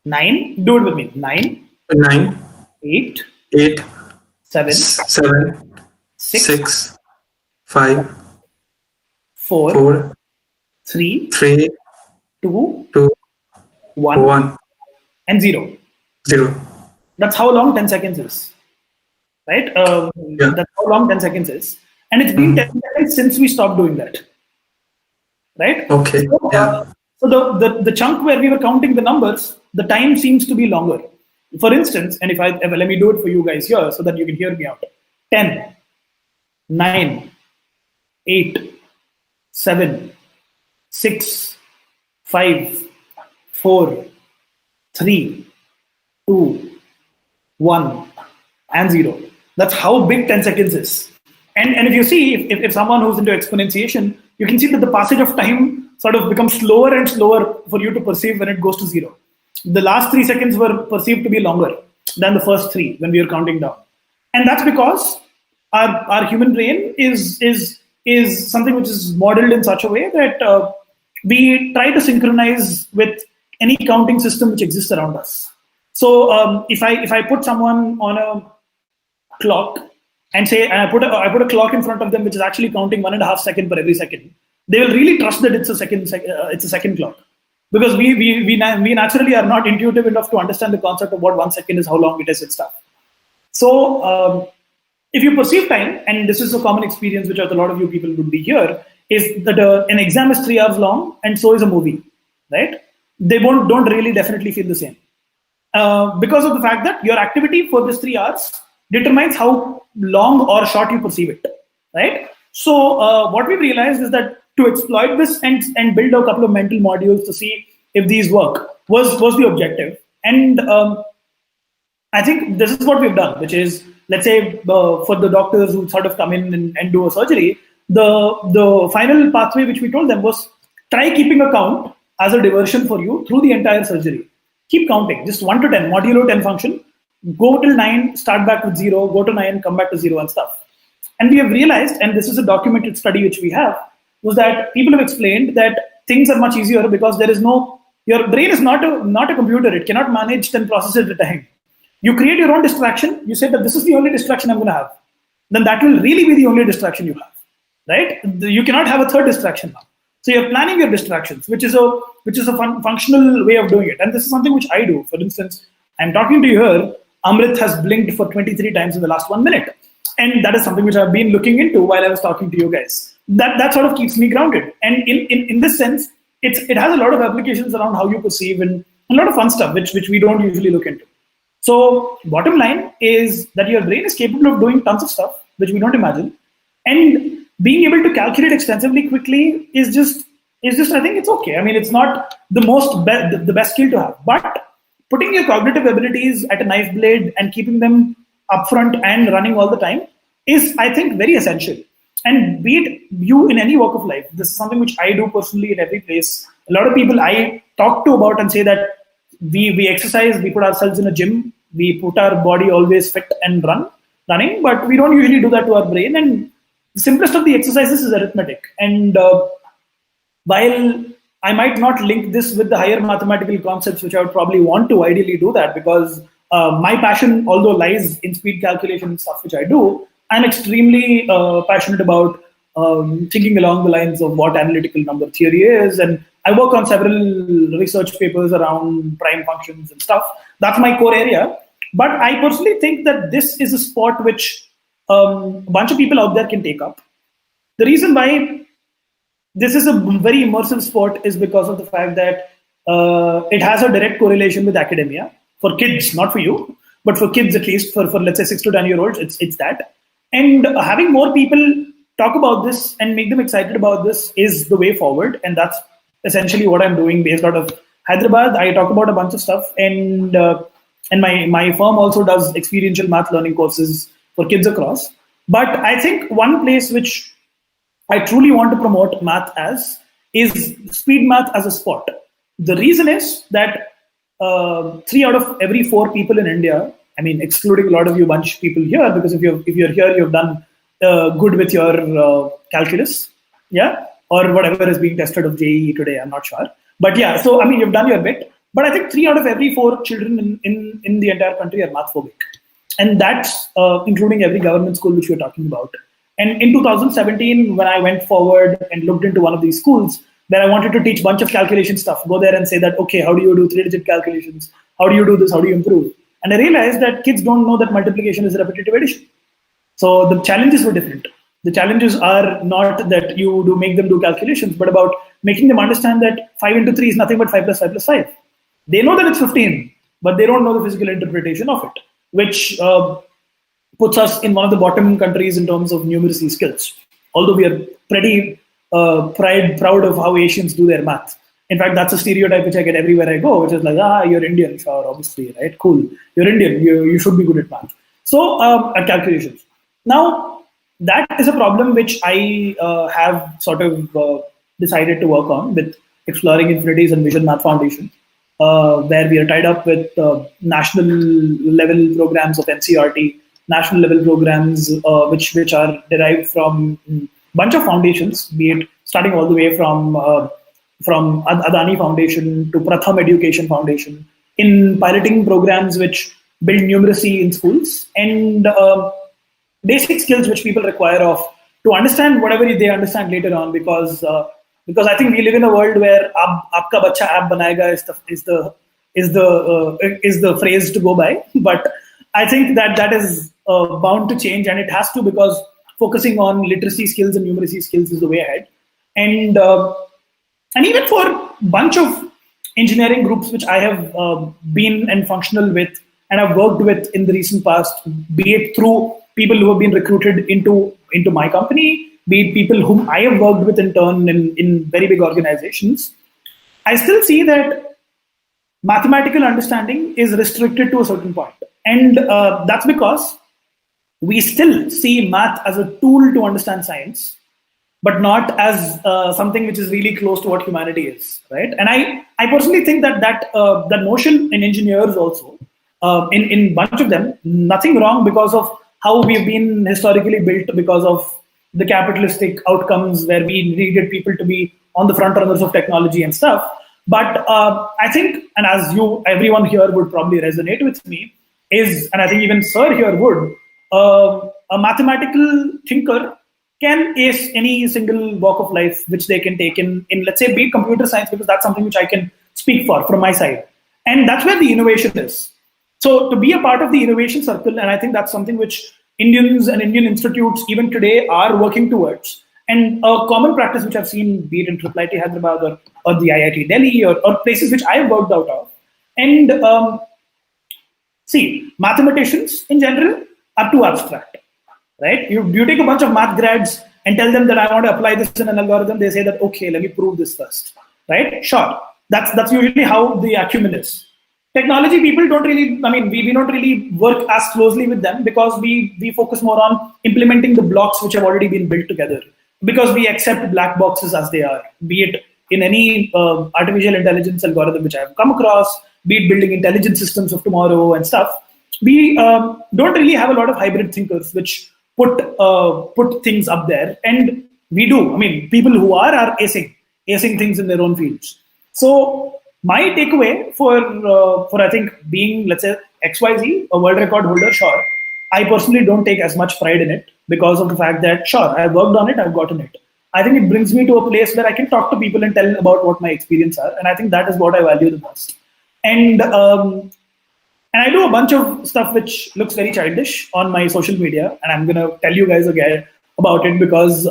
9. Do it with me. 9. 9. 8. 8. 7. 7. 6. 5. 4. 4. 3. 3. 2. 2. 1. 1. And 0. 0. That's how long 10 seconds is. Right? Yeah. That's how long 10 seconds is. And it's been 10 seconds since we stopped doing that. Right? Okay. So, Yeah. so the chunk where we were counting the numbers, the time seems to be longer. For instance, and if let me do it for you guys here so that you can hear me out. 10, 9, 8, 7, 6, 5, 4, 3, 2, 1, and 0. That's how big 10 seconds is. And if you see, if someone who's into exponentiation, you can see that the passage of time sort of becomes slower and slower for you to perceive when it goes to 0. The last 3 seconds were perceived to be longer than the first 3 when we were counting down. And that's because our human brain is something which is modeled in such a way that we try to synchronize with any counting system which exists around us. So if I put someone on a clock and say, and I put a clock in front of them which is actually counting 1.5 seconds per every second, they will really trust that it's a second clock, because we naturally are not intuitive enough to understand the concept of what 1 second is, how long it is, and stuff. So if you perceive time, and this is a common experience which a lot of you people would be here, is that an exam is 3 hours long, and so is a movie, right? They don't really definitely feel the same. Because of the fact that your activity for this 3 hours determines how long or short you perceive it, right? So what we've realized is that to exploit this and build a couple of mental modules to see if these work was the objective. And I think this is what we've done, which is, let's say for the doctors who sort of come in and do a surgery, the final pathway which we told them was try keeping a count as a diversion for you through the entire surgery. Keep counting, just 1 to 10, modulo 10 function, go till 9, start back with 0, go to 9, come back to 0 and stuff. And we have realized, and this is a documented study which we have, was that people have explained that things are much easier because there is your brain is not a computer. It cannot manage 10 processes at a time. You create your own distraction. You say that this is the only distraction I'm going to have. Then that will really be the only distraction you have, right? You cannot have a third distraction now. So you're planning your distractions, which is a functional way of doing it. And this is something which I do. For instance, I'm talking to you here. Amrit has blinked for 23 times in the last 1 minute. And that is something which I've been looking into while I was talking to you guys. That sort of keeps me grounded. And in this sense, it has a lot of applications around how you perceive and a lot of fun stuff, which we don't usually look into. So bottom line is that your brain is capable of doing tons of stuff, which we don't imagine. And being able to calculate extensively quickly is just I think it's okay. I mean, it's not the best skill to have. But putting your cognitive abilities at a knife blade and keeping them upfront and running all the time is, I think, very essential. And be it you in any walk of life, this is something which I do personally in every place. A lot of people I talk to about and say that we exercise, we put ourselves in a gym, we put our body always fit and running, but we don't usually do that to our brain. And the simplest of the exercises is arithmetic. And while I might not link this with the higher mathematical concepts, which I would probably want to ideally do that, because my passion, although lies in speed calculation and stuff which I do, I'm extremely passionate about thinking along the lines of what analytical number theory is. And I work on several research papers around prime functions and stuff. That's my core area. But I personally think that this is a sport which a bunch of people out there can take up. The reason why this is a very immersive sport is because of the fact that it has a direct correlation with academia. For kids, not for you, but for kids at least, for let's say 6 to 10-year-olds, it's that. And having more people talk about this and make them excited about this is the way forward. And that's essentially what I'm doing based out of Hyderabad. I talk about a bunch of stuff, and my firm also does experiential math learning courses for kids across. But I think one place which I truly want to promote math as is speed math as a sport. The reason is that 3 out of every 4 people in India, I mean, excluding a lot of you bunch people here, because if you're here, you've done good with your calculus, yeah, or whatever is being tested of JEE today, I'm not sure. But yeah, so I mean, you've done your bit. But I think 3 out of every 4 children in the entire country are math phobic. And that's including every government school which we're talking about. And in 2017, when I went forward and looked into one of these schools, where I wanted to teach a bunch of calculation stuff, go there and say that, okay, how do you do 3-digit calculations? How do you do this? How do you improve? And I realized that kids don't know that multiplication is repetitive addition. So the challenges were different. The challenges are not that you make them do calculations, but about making them understand that 5 into 3 is nothing but 5 plus 5 plus 5. They know that it's 15, but they don't know the physical interpretation of it, which puts us in one of the bottom countries in terms of numeracy skills. Although we are pretty proud of how Asians do their math. In fact, that's a stereotype which I get everywhere I go, which is like, you're Indian, sure, obviously, right? Cool. You're Indian, you should be good at math. So, at calculations. Now, that is a problem which I have sort of decided to work on with Exploring Infinities and Vision Math Foundation, where we are tied up with national level programs of NCERT, national level programs which are derived from a bunch of foundations, be it starting all the way from Adani Foundation to Pratham Education Foundation, in piloting programs which build numeracy in schools and basic skills which people require to understand whatever they understand later on, because I think we live in a world where "aapka bacha app banayega" is the phrase to go by, but I think that is bound to change, and it has to, because focusing on literacy skills and numeracy skills is the way ahead. And even for a bunch of engineering groups which I have been and functional with and have worked with in the recent past, be it through people who have been recruited into my company, be it people whom I have worked with in turn in very big organizations, I still see that mathematical understanding is restricted to a certain point. And that's because we still see math as a tool to understand science, but not as something which is really close to what humanity is, right? And I personally think that notion in engineers also, in bunch of them, nothing wrong because of how we've been historically built, because of the capitalistic outcomes where we needed people to be on the front runners of technology and stuff. But I think, and as everyone here would probably resonate with me, is, and I think even Sir here would, a mathematical thinker can ace any single walk of life which they can take in let's say, be it computer science, because that's something which I can speak for from my side. And that's where the innovation is. So to be a part of the innovation circle, and I think that's something which Indians and Indian institutes even today are working towards. And a common practice which I've seen, be it in IIIT Hyderabad or the IIT Delhi or places which I have worked out of. And see, mathematicians in general are too abstract, right? You take a bunch of math grads and tell them that I want to apply this in an algorithm. They say that, okay, let me prove this first, right? Sure. That's usually how the acumen is. Technology people don't really, I mean, we don't really work as closely with them because we focus more on implementing the blocks which have already been built together, because we accept black boxes as they are, be it in any artificial intelligence algorithm which I have come across, be it building intelligent systems of tomorrow and stuff. We don't really have a lot of hybrid thinkers which put things up there, and we do. I mean, people who are acing things in their own fields. So my takeaway for I think being, let's say, XYZ, a world record holder, sure, I personally don't take as much pride in it because of the fact that, sure, I've worked on it, I've gotten it. I think it brings me to a place where I can talk to people and tell about what my experience are, and I think that is what I value the most. And I do a bunch of stuff which looks very childish on my social media, and I'm going to tell you guys again about it because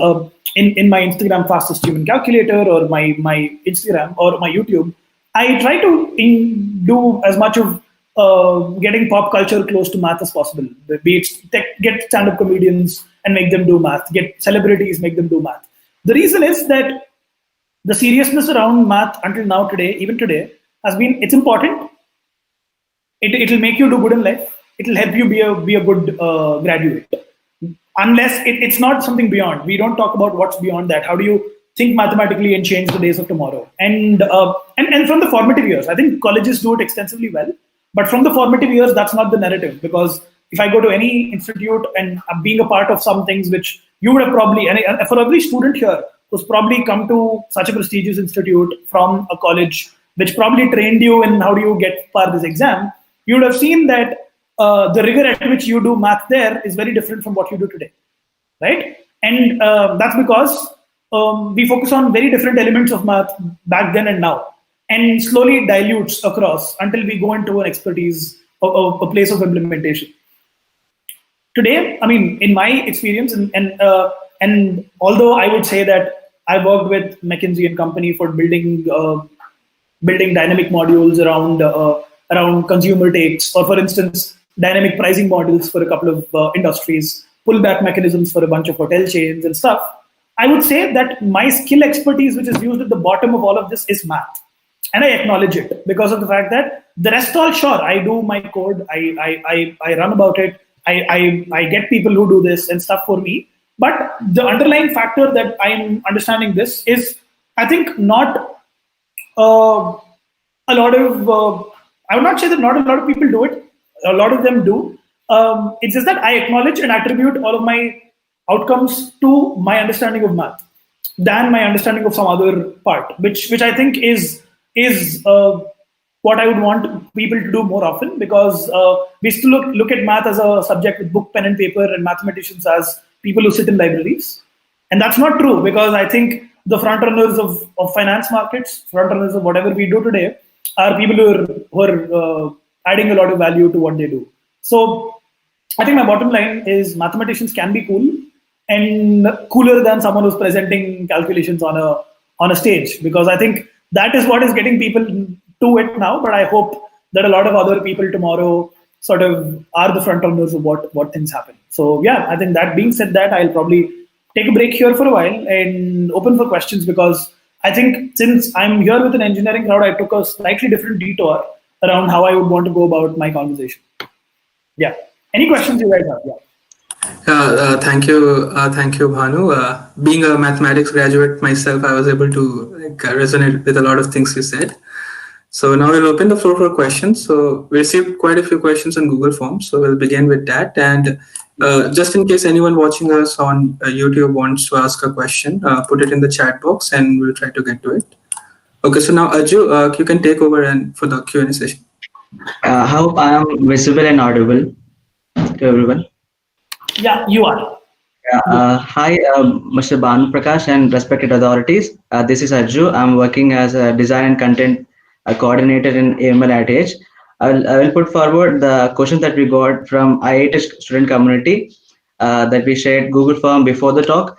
in my Instagram Fastest Human Calculator, or my Instagram or my YouTube, I try to do as much of getting pop culture close to math as possible. Be it get stand-up comedians and make them do math, get celebrities, make them do math. The reason is that the seriousness around math until now, even today, has been, it's important. It'll make you do good in life. it'll help you be a good graduate. Unless it's not something beyond. We don't talk about what's beyond that. How do you think mathematically and change the days of tomorrow? And from the formative years, I think colleges do it extensively well. But from the formative years, that's not the narrative, because if I go to any institute and I'm being a part of some things which you would have probably, and for every student here who's probably come to such a prestigious institute from a college which probably trained you in how do you get for this exam, you would have seen that the rigor at which you do math there is very different from what you do today, right? And that's because we focus on very different elements of math back then and now, and slowly it dilutes across until we go into an expertise of a place of implementation. Today, I mean, in my experience, and although I would say that I worked with McKinsey and Company for building dynamic modules around consumer takes, or for instance, dynamic pricing models for a couple of industries, pullback mechanisms for a bunch of hotel chains and stuff, I would say that my skill expertise, which is used at the bottom of all of this, is math. And I acknowledge it because of the fact that the rest all, sure, I do my code, I run about it, I get people who do this and stuff for me. But the underlying factor that I'm understanding this is, I think, not a lot of, I would not say that not a lot of people do it. A lot of them do. It's just that I acknowledge and attribute all of my outcomes to my understanding of math than my understanding of some other part, which I think is what I would want people to do more often, because we still look at math as a subject with book, pen and paper, and mathematicians as people who sit in libraries. And that's not true, because I think the front runners of finance markets, front runners of whatever we do today, are people who are adding a lot of value to what they do. So I think my bottom line is mathematicians can be cool, and cooler than someone who's presenting calculations on a stage, because I think that is what is getting people to it now. But I hope that a lot of other people tomorrow sort of are the front runners of what things happen. So yeah, I think that being said, that I'll probably take a break here for a while and open for questions, because I think since I'm here with an engineering crowd, I took a slightly different detour around how I would want to go about my conversation. Yeah. Any questions you guys have? Yeah. Thank you, Bhanu. Being a mathematics graduate myself, I was able to resonate with a lot of things you said. So now we'll open the floor for questions. So we received quite a few questions on Google Forms, so we'll begin with that. And just in case anyone watching us on YouTube wants to ask a question, put it in the chat box and we'll try to get to it. Okay, so now Ajju, you can take over and for the Q&A session. Hope I am visible and audible to everyone. Yeah, you are. Hi, Mr. Bhanu Prakash and respected authorities. This is Ajju. I'm working as a design and content coordinator in EML IIT. I will put forward the questions that we got from IIT student community that we shared Google Form before the talk.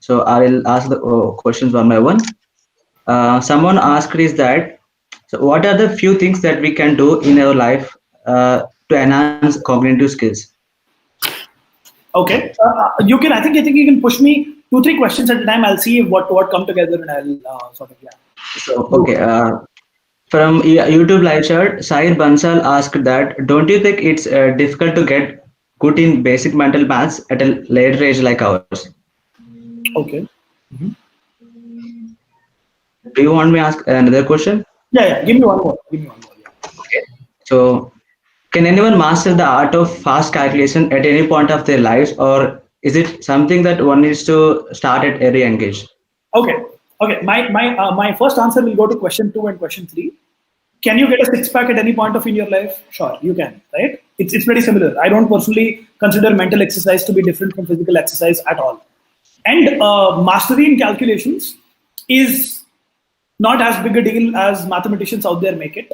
So I will ask the questions one by one. Someone asked is that, so what are the few things that we can do in our life to enhance cognitive skills? Okay, you can. I think you can push me 2-3 questions at a time. I'll see what come together, and I'll sort of So okay, from YouTube live chat, Sahir Bansal asked that, don't you think it's difficult to get good in basic mental maths at a later age like ours? Okay. Do you want me to ask another question? Yeah. Give me one more. Yeah. Okay. So, can anyone master the art of fast calculation at any point of their lives, or is it something that one needs to start at every age? Okay. My first answer will go to question 2 and question 3. Can you get a 6-pack at any point of in your life? Sure, you can. Right? It's pretty similar. I don't personally consider mental exercise to be different from physical exercise at all. And mastery in calculations is not as big a deal as mathematicians out there make it.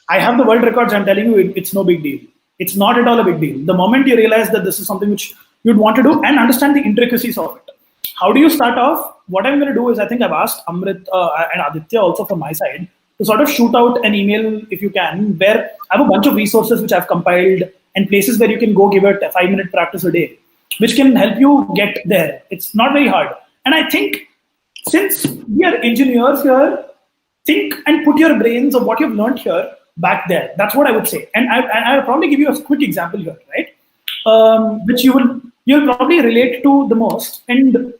I have the world records. I'm telling you, it's no big deal. It's not at all a big deal. The moment you realize that this is something which you'd want to do and understand the intricacies of it. How do you start off? What I'm going to do is, I think I've asked Amrit and Aditya also from my side to sort of shoot out an email, if you can, where I have a bunch of resources which I've compiled and places where you can go give it a 5-minute practice a day, which can help you get there. It's not very hard. And I think since we are engineers here, think and put your brains of what you've learned here back there. That's what I would say. And I'll probably give you a quick example here, right? Which you'll probably relate to the most. And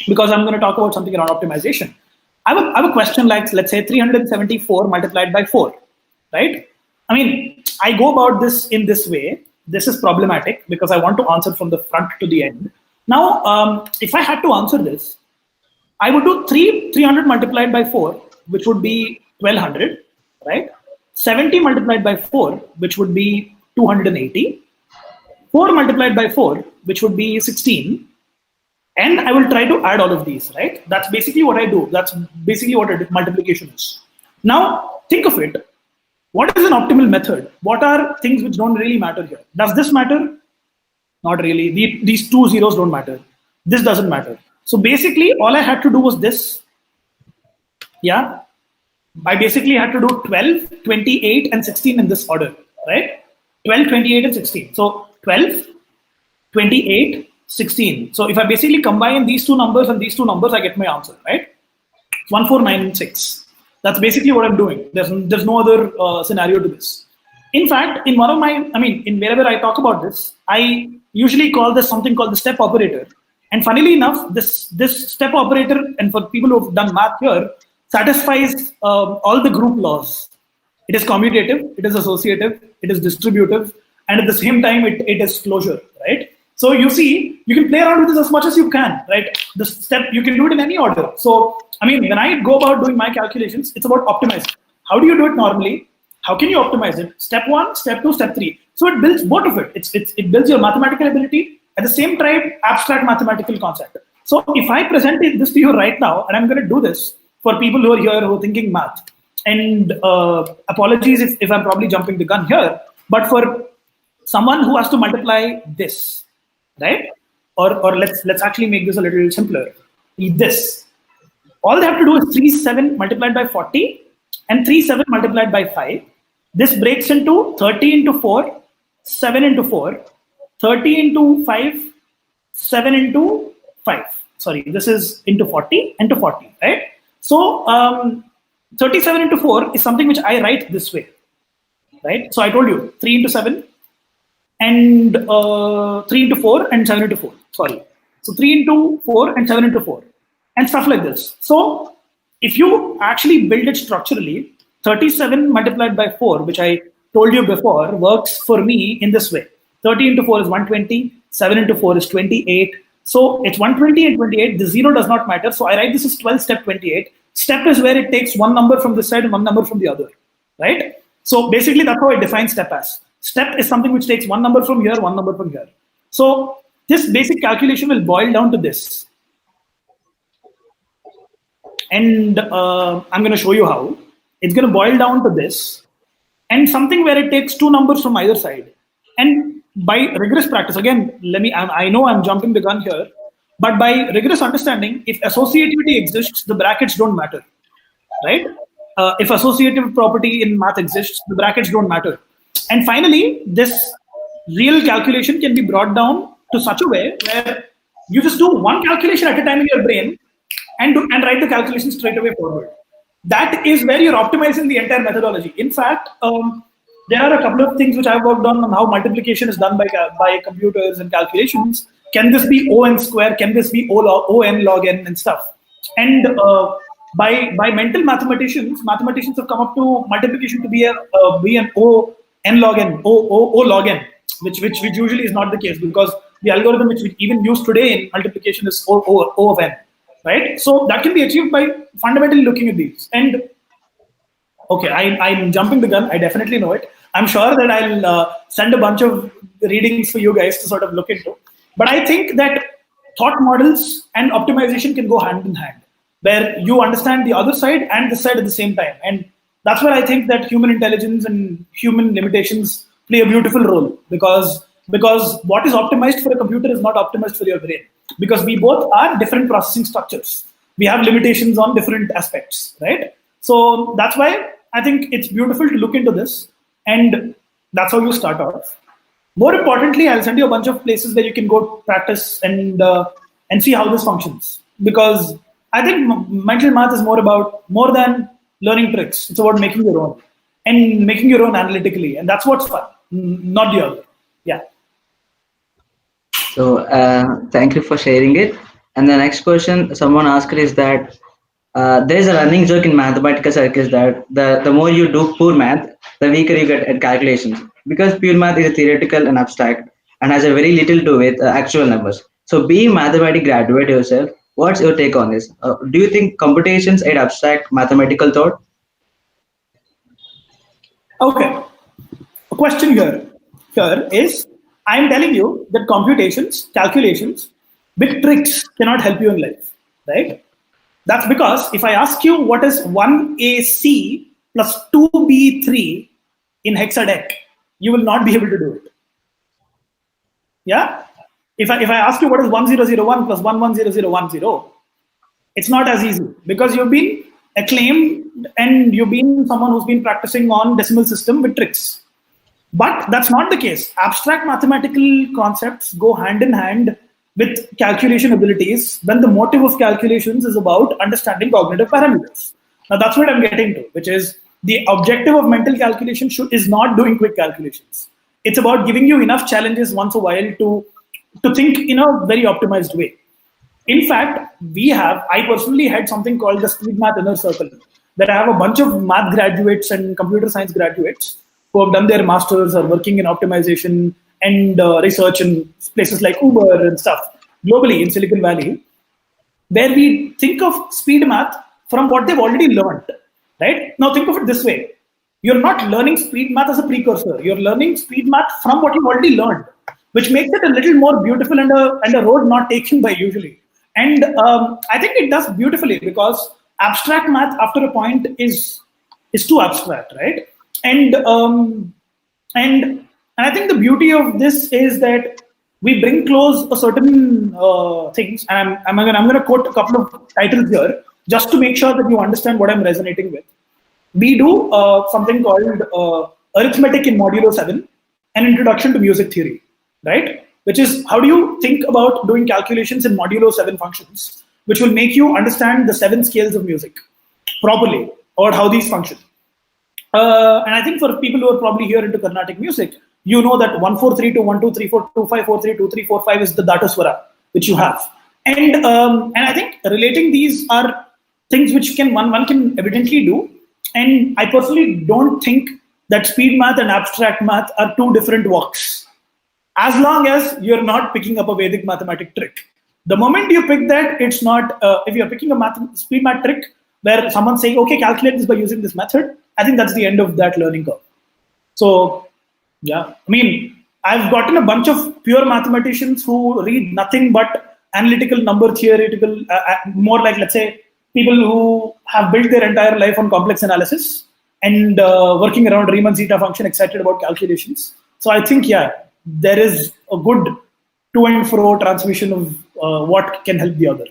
because I'm going to talk about something around optimization. I have a question like, let's say 374 multiplied by 4, right? I mean, I go about this in this way. This is problematic because I want to answer from the front to the end. Now, if I had to answer this, I would do 300 multiplied by 4, which would be 1200, right? 70 multiplied by 4, which would be 280. 4 multiplied by 4, which would be 16. And I will try to add all of these, right? That's basically what I do. That's basically what multiplication is. Now, think of it. What is an optimal method? What are things which don't really matter here? Does this matter? Not really. These 2 zeros don't matter. This doesn't matter. So basically, all I had to do was this. Yeah. I basically had to do 12, 28, and 16 in this order, right? 12, 28, and 16. So 12, 28, 16. So if I basically combine these two numbers and these two numbers, I get my answer, right? 14996. That's basically what I'm doing. There's no other scenario to this. In fact, in one of my, in wherever I talk about this, I usually call this something called the step operator. And funnily enough, this step operator, and for people who have done math here, satisfies all the group laws. It is commutative, it is associative, it is distributive, and at the same time, it is closure, right? So you see, you can play around with this as much as you can, right? The step, you can do it in any order. So, when I go about doing my calculations, it's about optimizing. How do you do it normally? How can you optimize it? Step 1, step 2, step 3. So it builds both of it. It builds your mathematical ability, at the same time, abstract mathematical concept. So if I present this to you right now, and I'm going to do this for people who are here who are thinking math, and apologies if I'm probably jumping the gun here, but for someone who has to multiply this, right? Or let's actually make this a little simpler. This. All they have to do is 37 multiplied by 40 and 37 multiplied by 5. This breaks into 30 into 4, 7 into 4, 30 into 5, 7 into 5. Sorry, this is into 40 into 40, right? So 37 into 4 is something which I write this way, right? So I told you 3 into 7 and 3 into 4 and 7 into 4. Sorry. So 3 into 4 and 7 into 4 and stuff like this. So if you actually build it structurally, 37 multiplied by 4, which I told you before, works for me in this way. 30 into 4 is 120, 7 into 4 is 28. So it's 120 and 28. The 0 does not matter. So I write this as 12 step 28. Step is where it takes one number from this side and one number from the other, right? So basically that's how I define step as. Step is something which takes one number from here, one number from here. So this basic calculation will boil down to this. And I'm going to show you how. It's going to boil down to this. And something where it takes two numbers from either side. And by rigorous practice, again, I know I'm jumping the gun here, but by rigorous understanding, if associativity exists, the brackets don't matter, right? If associative property in math exists, the brackets don't matter. And finally, this real calculation can be brought down to such a way where you just do one calculation at a time in your brain and write the calculation straight away forward. That is where you're optimizing the entire methodology. In fact, there are a couple of things which I've worked on how multiplication is done by computers and calculations. Can this be O(n) square? Can this be O(n) log n and stuff? And by mental mathematicians have come up to multiplication to be an O(n) log n, O log n, which usually is not the case because the algorithm which we even use today in multiplication is O of n, right? So that can be achieved by fundamentally looking at these. And okay, I'm jumping the gun. I definitely know it. I'm sure that I'll send a bunch of readings for you guys to sort of look into. But I think that thought models and optimization can go hand in hand, where you understand the other side and this side at the same time. And that's where I think that human intelligence and human limitations play a beautiful role because what is optimized for a computer is not optimized for your brain because we both are different processing structures. We have limitations on different aspects, right? So that's why I think it's beautiful to look into this, and that's how you start off. More importantly, I'll send you a bunch of places where you can go practice and see how this functions. Because I think mental math is more than learning tricks. It's about making your own. and making your own analytically, and that's what's fun, not the other. Yeah. So thank you for sharing it. And the next question someone asked is that there is a running joke in mathematical circles that the more you do poor math, the weaker you get at calculations, because pure math is theoretical and abstract and has a very little to do with actual numbers. So being mathematics graduate yourself, what's your take on this? Do you think computations aid abstract mathematical thought? Okay. A question here is, I'm telling you that computations, calculations with tricks cannot help you in life, right? That's because if I ask you what is 1AC plus 2B3 in hexadec, you will not be able to do it. Yeah? If I ask you what is 1001 plus 110010, it's not as easy because you've been acclaimed and you've been someone who's been practicing on decimal system with tricks. But that's not the case. Abstract mathematical concepts go hand in hand with calculation abilities when the motive of calculations is about understanding cognitive parameters. Now that's what I'm getting to, which is the objective of mental calculation is not doing quick calculations. It's about giving you enough challenges once a while to think in a very optimized way. In fact, I personally had something called the Speed Math Inner Circle, that I have a bunch of math graduates and computer science graduates who have done their masters or working in optimization and research in places like Uber and stuff, globally in Silicon Valley, where we think of speed math from what they've already learned, right? Now think of it this way. You're not learning speed math as a precursor. You're learning speed math from what you've already learned, which makes it a little more beautiful and a road not taken by usually. And I think it does beautifully because abstract math after a point is too abstract, right? And I think the beauty of this is that we bring close a certain things. And I'm going to quote a couple of titles here just to make sure that you understand what I'm resonating with. We do something called Arithmetic in Modulo 7, an introduction to music theory, right? Which is how do you think about doing calculations in modulo 7 functions, which will make you understand the 7 scales of music properly, or how these function. And I think for people who are probably here into Carnatic music, you know that 1 4 3 2 1 2 3 4 2 5 4 3 2 3 4 5 is the Dhatuswara which you have. And I think relating these are things which one can evidently do. And I personally don't think that speed math and abstract math are two different walks, as long as you're not picking up a Vedic mathematic trick. The moment you pick that, it's not, if you're picking a speed math trick where someone's saying, okay, calculate this by using this method, I think that's the end of that learning curve. So, yeah, I mean, I've gotten a bunch of pure mathematicians who read nothing but analytical, number theoretical, more like, let's say, people who have built their entire life on complex analysis and working around Riemann zeta function, excited about calculations. So I think, yeah, there is a good to and fro transmission of what can help the other.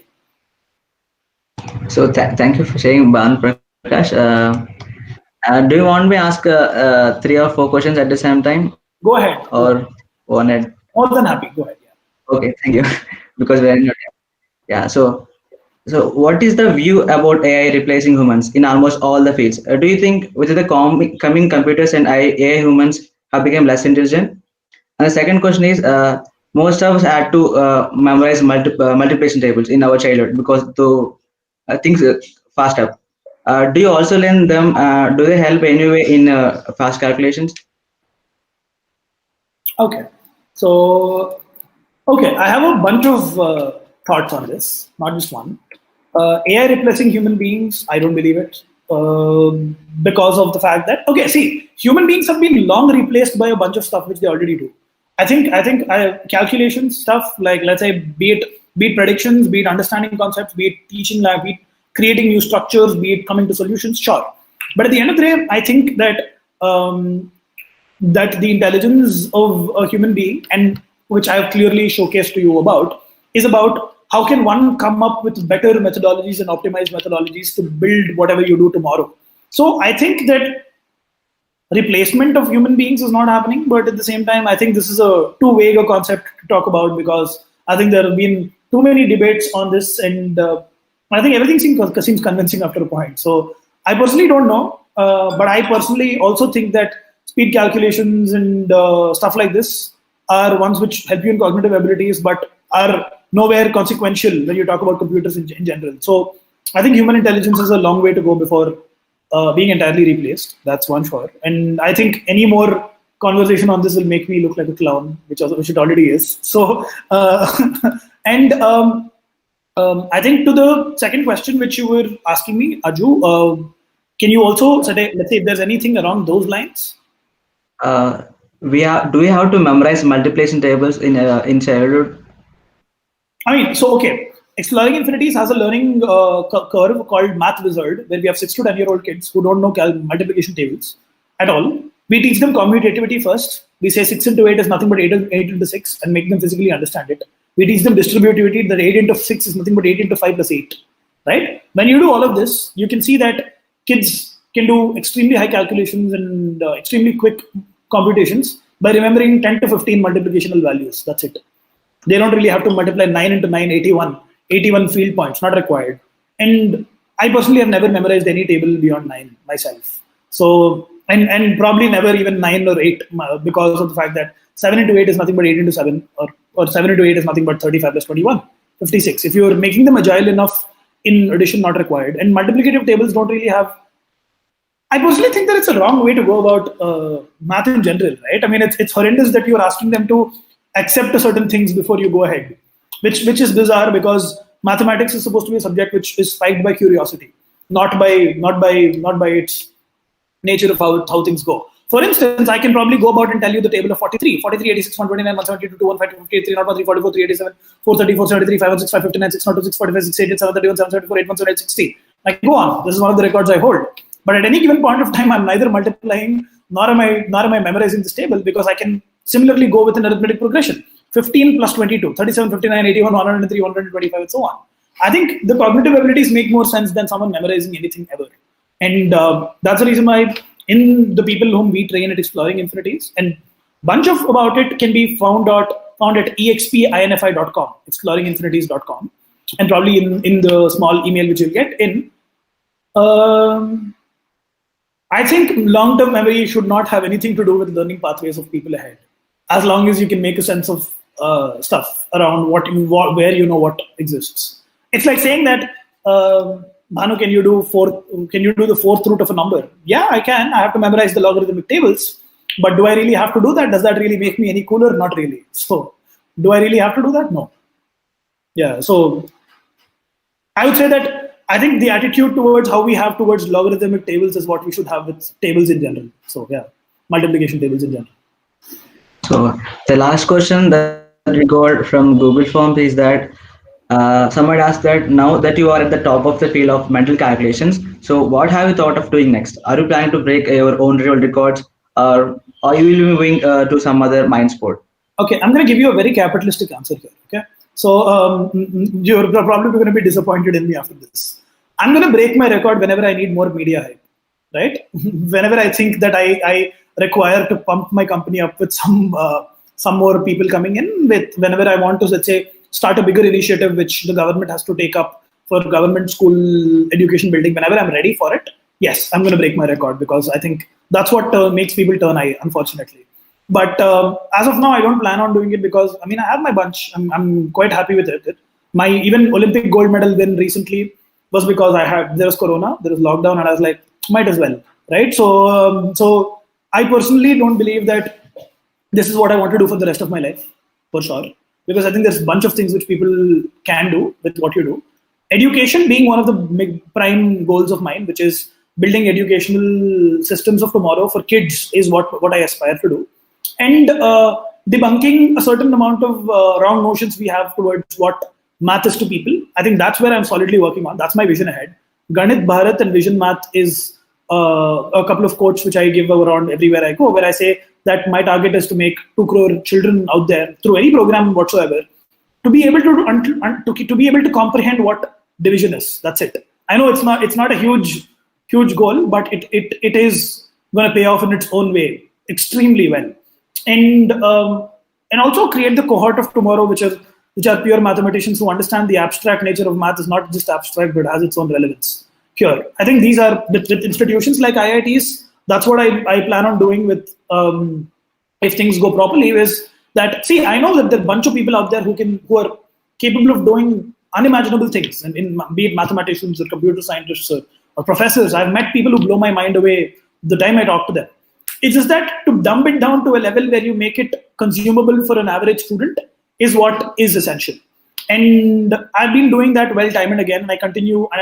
So thank you for sharing, Bhanu Prakash. Do you want me to ask 3 or 4 questions at the same time? Go ahead. Or one at? More than happy. Go ahead. Yeah. Okay, thank you. Because we're in your time. Yeah. So what is the view about AI replacing humans in almost all the fields? Do you think with the coming computers and AI humans have become less intelligent? And the second question is, most of us had to memorize multiplication tables in our childhood because things fast up. Do you also learn them? Do they help anyway in fast calculations? Okay. So, I have a bunch of thoughts on this, not just one. AI replacing human beings, I don't believe it. Because of the fact that, human beings have been long replaced by a bunch of stuff which they already do. I think calculation stuff, like, let's say, be it predictions, be it understanding concepts, be it teaching, be it creating new structures, be it coming to solutions, sure. But at the end of the day, I think that that the intelligence of a human being, and which I have clearly showcased to you about, is about how can one come up with better methodologies and optimized methodologies to build whatever you do tomorrow. So I think that replacement of human beings is not happening, but at the same time, I think this is a too vague a concept to talk about, because I think there have been too many debates on this, and I think everything seems convincing after a point. So I personally don't know. but I personally also think that speed calculations and stuff like this are ones which help you in cognitive abilities, but are nowhere consequential when you talk about computers in general. So I think human intelligence is a long way to go before being entirely replaced. That's one sure. And I think any more conversation on this will make me look like a clown, which it already is. So, and I think to the second question which you were asking me, Aju, can you also say, let's say, if there's anything along those lines? Do we have to memorize multiplication tables in childhood? I mean, so okay. Exploring Infinities has a learning curve called Math Wizard, where we have 6 to 10-year-old kids who don't know multiplication tables at all. We teach them commutativity first. We say 6 into 8 is nothing but 8 into 6 and make them physically understand it. We teach them distributivity, that 8 into 6 is nothing but 8 into 5 plus 8. Right? When you do all of this, you can see that kids can do extremely high calculations and extremely quick computations by remembering 10 to 15 multiplicational values. That's it. They don't really have to multiply 9 into 9, 81 field points, not required. And I personally have never memorized any table beyond 9 myself. So, and probably never even 9 or 8 because of the fact that 7 into 8 is nothing but 8 into 7, or 7 into 8 is nothing but 35 plus 21, 56. If you're making them agile enough in addition, not required. And multiplicative tables don't really have. I personally think that it's a wrong way to go about math in general, right? I mean, it's horrendous that you're asking them to accept certain things before you go ahead, which is bizarre because mathematics is supposed to be a subject which is spiked by curiosity, not by its nature of how things go. For instance, I can probably go about and tell you the table of 43, 86, 129, 172, 215, 258, 303, 44, 387, 430, 473, 516, 559, 602, 645, 688, 731, 774, 817, 860. I can go on. This is one of the records I hold. But at any given point of time, I'm neither multiplying nor am I memorizing this table because I can similarly go with an arithmetic progression. 15 plus 22, 37, 59, 81, 103, 125, and so on. I think the cognitive abilities make more sense than someone memorizing anything ever. And that's the reason why in the people whom we train at Exploring Infinities, and bunch of about it can be found at expinfi.com, exploringinfinities.com, and probably in the small email which you'll get in. I think long-term memory should not have anything to do with learning pathways of people ahead, as long as you can make a sense of stuff around where you know what exists. It's like saying that, Bhanu, can you do the fourth root of a number? Yeah, I can. I have to memorize the logarithmic tables, but do I really have to do that? Does that really make me any cooler? Not really. So, do I really have to do that? No. Yeah. So, I would say that I think the attitude towards how we have towards logarithmic tables is what we should have with tables in general. So, yeah, multiplication tables in general. So, the last question that we got from Google Forms is that someone asked that now that you are at the top of the field of mental calculations, so what have you thought of doing next? Are you planning to break your own real records, or are you moving to some other mind sport? Okay, I'm going to give you a very capitalistic answer here. Okay, so you're probably going to be disappointed in me after this. I'm going to break my record whenever I need more media hype, right? Whenever I think that I require to pump my company up with some more people coming in, whenever I want to, let's say, start a bigger initiative which the government has to take up for government school education building, whenever I'm ready for it, yes, I'm going to break my record because I think that's what makes people turn eye, unfortunately. But as of now, I don't plan on doing it because, I mean, I have my bunch. I'm quite happy with it. My even Olympic gold medal win recently was because there was Corona, there was lockdown, and I was like, might as well, right? So I personally don't believe that this is what I want to do for the rest of my life, for sure. Because I think there's a bunch of things which people can do with what you do. Education being one of the prime goals of mine, which is building educational systems of tomorrow for kids, is what I aspire to do. And debunking a certain amount of wrong notions we have towards what math is to people. I think that's where I'm solidly working on. That's my vision ahead. Ganit Bharat and Vision Math is a couple of quotes which I give around everywhere I go, where I say that my target is to make 2 crore children out there through any program whatsoever to be able to comprehend what division is. That's it. I know it's not a huge goal, but it is going to pay off in its own way extremely well, and also create the cohort of tomorrow, which are pure mathematicians who understand the abstract nature of math is not just abstract but has its own relevance. here. I think these are with institutions like IITs. That's what I plan on doing with if things go properly. Is that, see, I know that there are a bunch of people out there who are capable of doing unimaginable things, and be it mathematicians or computer scientists or professors. I've met people who blow my mind away the time I talk to them. It's just that to dumb it down to a level where you make it consumable for an average student is what is essential. And I've been doing that well time and again, and I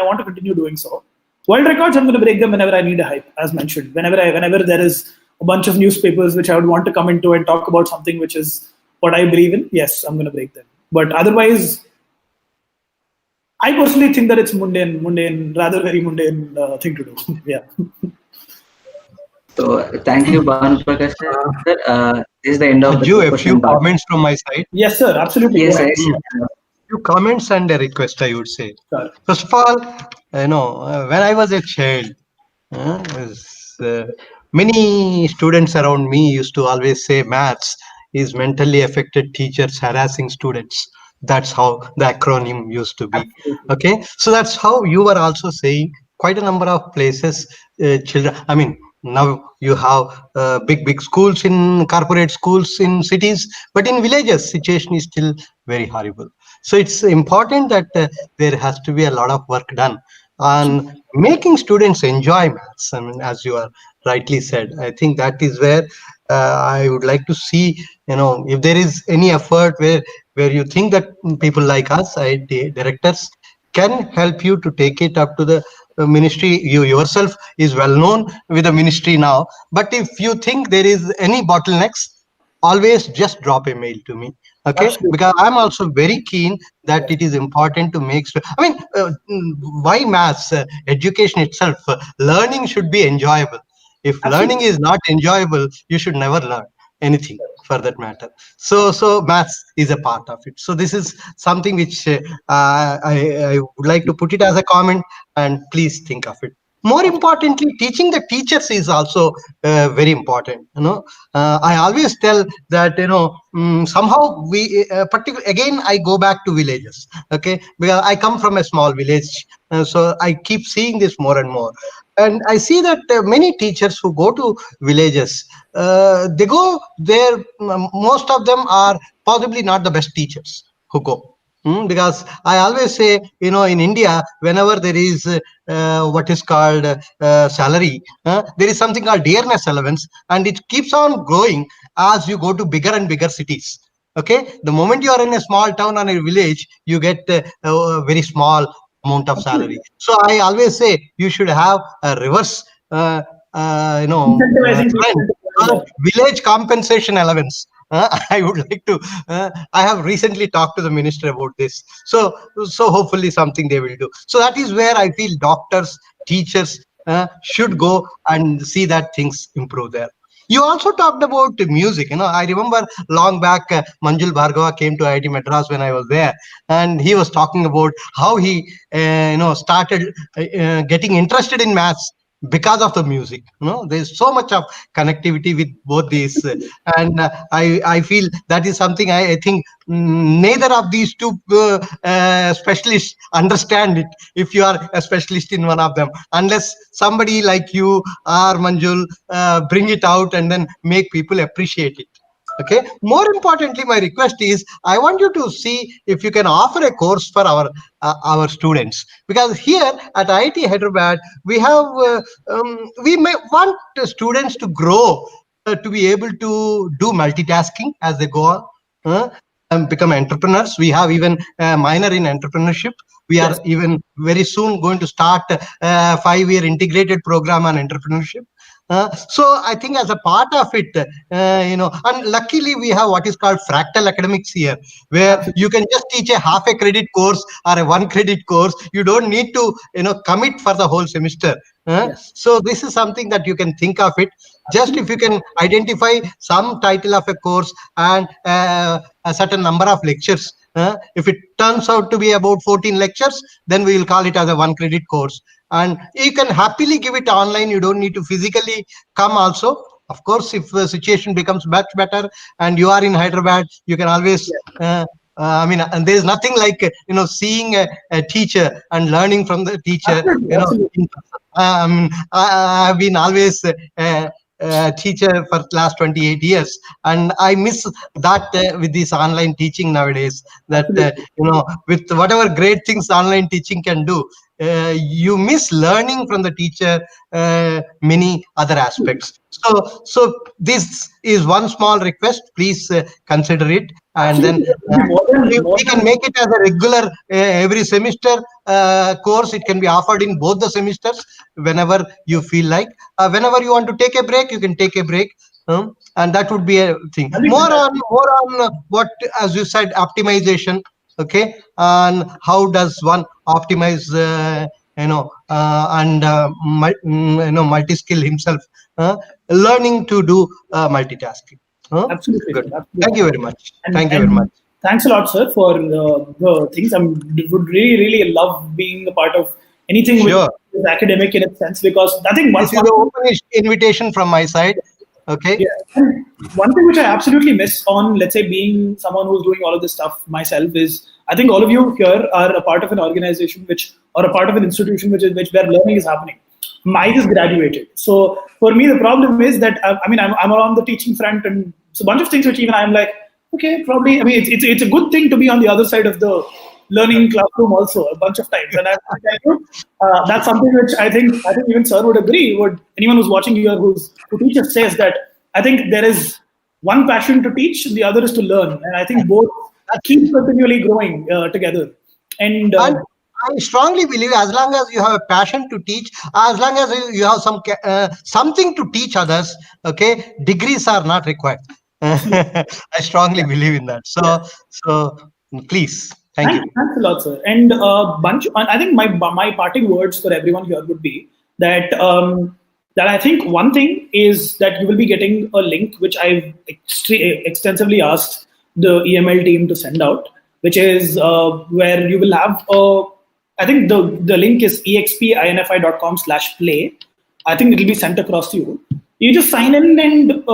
want to continue doing so. World records, I'm going to break them whenever I need a hype, as mentioned. Whenever there is a bunch of newspapers which I would want to come into and talk about something which is what I believe in, yes, I'm going to break them. But otherwise, I personally think that it's mundane, rather very mundane thing to do. Yeah. So thank you, Bhanu Prakash. This is the end of the a few comments from my side. Yes, sir. Absolutely. Yes, Few comments and a request, I would say. Sure. First of all, when I was a child, many students around me used to always say maths is mentally affected teachers harassing students. That's how the acronym used to be. Okay, so that's how you were also saying. Quite a number of places, children. I mean, now you have big schools in corporate schools in cities, but in villages, situation is still very horrible. So it's important that there has to be a lot of work done on making students enjoy maths. I mean, as you are rightly said, I think that is where I would like to see, if there is any effort where you think that people like us, directors, can help you to take it up to the ministry. You yourself is well known with the ministry now, but if you think there is any bottlenecks, always just drop a mail to me. Okay, absolutely. Because I'm also very keen that it is important to make sure. I mean, why maths? Education itself, learning should be enjoyable. If absolutely. Learning is not enjoyable, you should never learn anything for that matter. So maths is a part of it. So this is something which I would like to put it as a comment, and please think of it. More importantly, teaching the teachers is also very important. I always tell that somehow we particularly, again I go back to villages. Okay, because I come from a small village, so I keep seeing this more and more. And I see that many teachers who go to villages, they go there. Most of them are possibly not the best teachers who go. Because I always say, in India, whenever there is what is called salary, there is something called dearness allowance, and it keeps on growing as you go to bigger and bigger cities. Okay, the moment you are in a small town or a village, you get a very small amount of salary. So I always say you should have a reverse, village compensation allowance. I would like to. I have recently talked to the minister about this. So hopefully something they will do. So that is where I feel doctors, teachers should go and see that things improve there. You also talked about music. I remember long back, Manjul Bhargava came to IIT Madras when I was there, and he was talking about how he, started getting interested in maths because of the music. There's so much of connectivity with both these, and I feel that is something I think neither of these two specialists understand it. If you are a specialist in one of them, unless somebody like you or Manjul bring it out and then make people appreciate it. Okay. More importantly, my request is I want you to see if you can offer a course for our students, because here at IIT Hyderabad we have we may want students to grow to be able to do multitasking as they go on and become entrepreneurs. We have even a minor in entrepreneurship. We are even very soon going to start a 5-year integrated program on entrepreneurship. So I think as a part of it, and luckily we have what is called fractal academics here, where you can just teach a half a credit course or a 1 credit course. You don't need to, commit for the whole semester. So this is something that you can think of it. Just if you can identify some title of a course and a certain number of lectures. If it turns out to be about 14 lectures, then we will call it as a 1 credit course. And you can happily give it online. You don't need to physically come also. Of course, if the situation becomes much better and you are in Hyderabad, you can always I mean, and there's nothing like seeing a teacher and learning from the teacher. Absolutely, absolutely. I've been always a teacher for last 28 years, and I miss that with this online teaching nowadays. That with whatever great things online teaching can do, you miss learning from the teacher many other aspects. So this is one small request. Please consider it, and then we can make it as a regular every semester course. It can be offered in both the semesters whenever you feel like. Whenever you want to take a break, you can take a break. And that would be a thing. More on what, as you said, optimization. Okay, and how does one optimize? Multi-skill himself, learning to do multitasking. Absolutely. Good. Absolutely. Thank you very much. And, Thank you very much. Thanks a lot, sir, for the things. I would really love being a part of anything which is academic in its sense, because I think this is an open invitation from my side. Okay. Yeah. And one thing which I absolutely miss on, let's say, being someone who's doing all of this stuff myself is, I think all of you here are a part of an organization or a part of an institution where learning is happening. I just graduated. So for me, the problem is that, I'm around the teaching front, and it's a bunch of things which even I'm like, okay, probably, it's a good thing to be on the other side of the learning classroom also a bunch of times. And that's something which I think even sir would agree. Anyone who's watching here who teaches says that I think there is one passion to teach, the other is to learn. And I think both keep continually growing together. And I strongly believe as long as you have a passion to teach, as long as you have something to teach others, okay, degrees are not required. I strongly believe in that. So please. Thank you. Thanks a lot, sir. And I think my parting words for everyone here would be that I think one thing is that you will be getting a link which I've extensively asked the EML team to send out, which is where you will have I think the link is expinfi.com/play. I think it will be sent across to you. You just sign in, and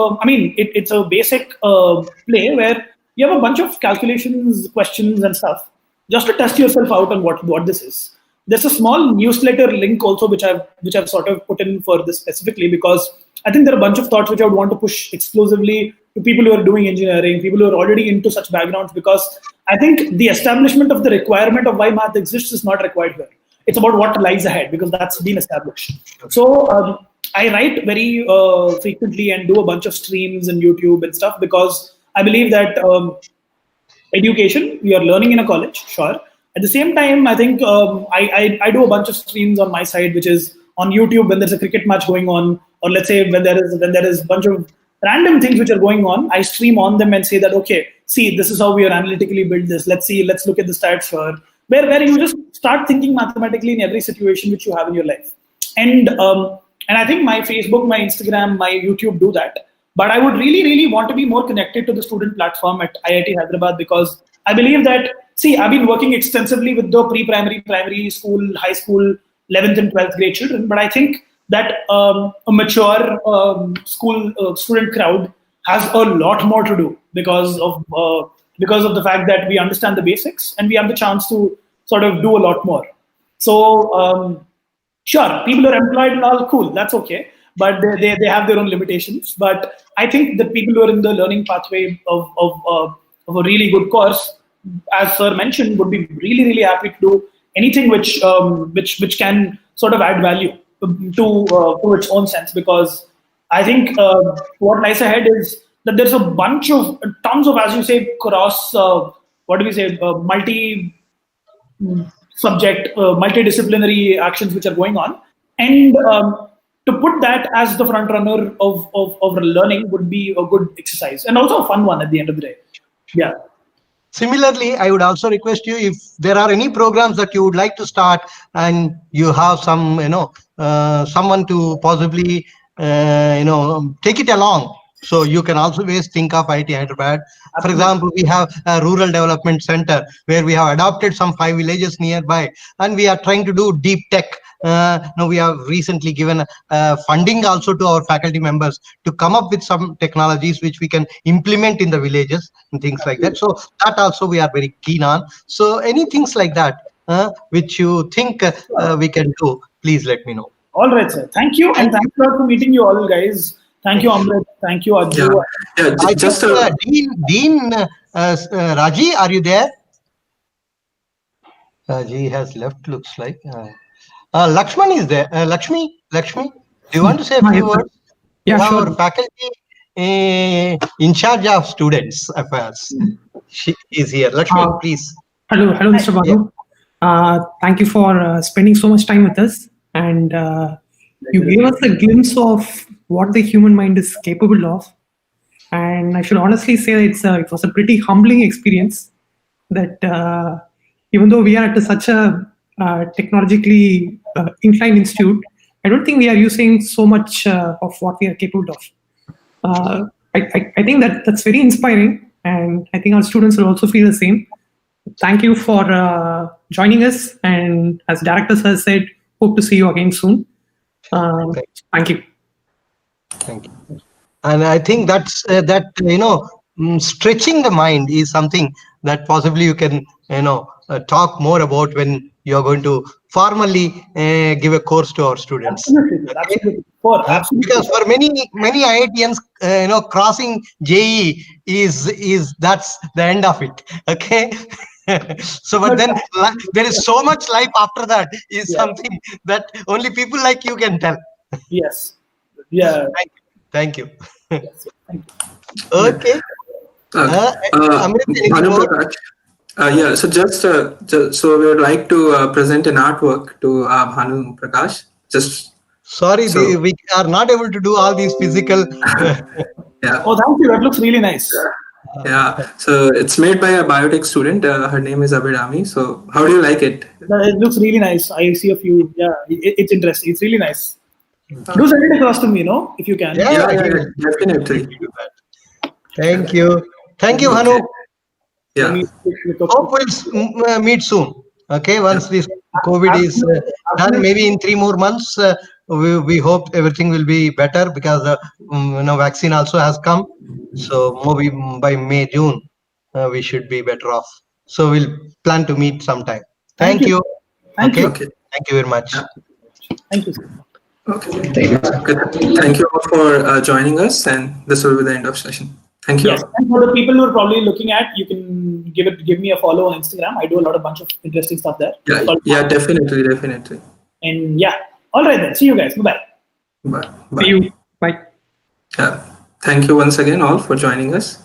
it's a basic play where you have a bunch of calculations, questions, and stuff just to test yourself out on what this is. There's a small newsletter link also which I've sort of put in for this specifically, because I think there are a bunch of thoughts which I would want to push exclusively to people who are doing engineering, people who are already into such backgrounds, because I think the establishment of the requirement of why math exists is not required here. It's about what lies ahead, because that's been established. So I write very frequently and do a bunch of streams and YouTube and stuff, because I believe that education, you're learning in a college, sure. At the same time, I think I do a bunch of streams on my side, which is on YouTube when there's a cricket match going on, or let's say when there is a bunch of random things which are going on, I stream on them and say that, okay, see, this is how we are analytically built this. Let's look at the stats here, where you just start thinking mathematically in every situation which you have in your life. And I think my Facebook, my Instagram, my YouTube do that. But I would really want to be more connected to the student platform at IIT Hyderabad, because I believe that, I've been working extensively with the pre-primary, primary school, high school, 11th and 12th grade children. But I think that a mature student crowd has a lot more to do because of the fact that we understand the basics and we have the chance to sort of do a lot more. So sure, people are employed and all, cool, that's okay. But they have their own limitations. But I think the people who are in the learning pathway of a really good course, as sir mentioned, would be really happy to do anything which can sort of add value to its own sense. Because I think what lies ahead is that there's a bunch of tons of, as you say, cross multi-subject, multidisciplinary actions which are going on, and to put that as the front runner of learning would be a good exercise, and also a fun one at the end of the day. Yeah. Similarly, I would also request you, if there are any programs that you would like to start and you have some, someone to possibly, take it along. So you can also always think of IIT Hyderabad. For example, we have a rural development center where we have adopted some 5 villages nearby, and we are trying to do deep tech now we have recently given funding also to our faculty members to come up with some technologies which we can implement in the villages and things like that. So that also we are very keen on. So any things like that which you think we can do, please let me know. All right, sir. Thank you, and thanks a lot for meeting you all, guys. Thank you, Amrit. Thank you, Ajju. Yeah, just Dean Raji, are you there? Raji has left, looks like. Lakshman is there. Lakshmi, do you want to say a few words? Yeah, Our sure. faculty in charge of students affairs. She is here. Lakshmi, please. Hello, Mr. Bhanu. Thank you for spending so much time with us, and you gave us a glimpse of what the human mind is capable of. And I should honestly say that it was a pretty humbling experience. That even though we are at such a technologically inclined institute, I don't think we are using so much of what we are capable of. I think that's very inspiring, and I think our students will also feel the same. Thank you for joining us, and as Director has said, hope to see you again soon. Thank you. Thank you. And I think that's stretching the mind is something that possibly you can talk more about when you're going to formally give a course to our students. Absolutely, absolutely. Because for many IITians, crossing JEE is that's the end of it. Okay. So, but then there is so much life after that is something that only people like you can tell. Yes. Yeah. Thank you. Yes, thank you. Okay. Bhanu Prakash. Yeah, so just so we would like to present an artwork to Bhanu Prakash. Sorry, we are not able to do all these physical. Yeah. Oh, thank you. That looks really nice. Yeah. So it's made by a biotech student. Her name is Abhirami. So how do you like it? It looks really nice. I see a few. Yeah, it's interesting. It's really nice. Do send it across to me, if you can. Yeah, definitely. Thank you. Thank you, Bhanu. Yeah. Hope we'll meet soon. Okay, once this COVID is done, maybe in 3 more months, we hope everything will be better because the vaccine also has come. So maybe by May, June, we should be better off. So we'll plan to meet sometime. Thank you. Thank you. Okay. Thank you very much. Thank you. Okay. Thank you all for joining us, and this will be the end of session. Thank you. Yes, and for the people who are probably looking at, you can give me a follow on Instagram. I do a bunch of interesting stuff there. Yeah, definitely. And yeah, all right then. See you guys. Bye. Bye. See you. Bye. Yeah. Thank you once again all for joining us.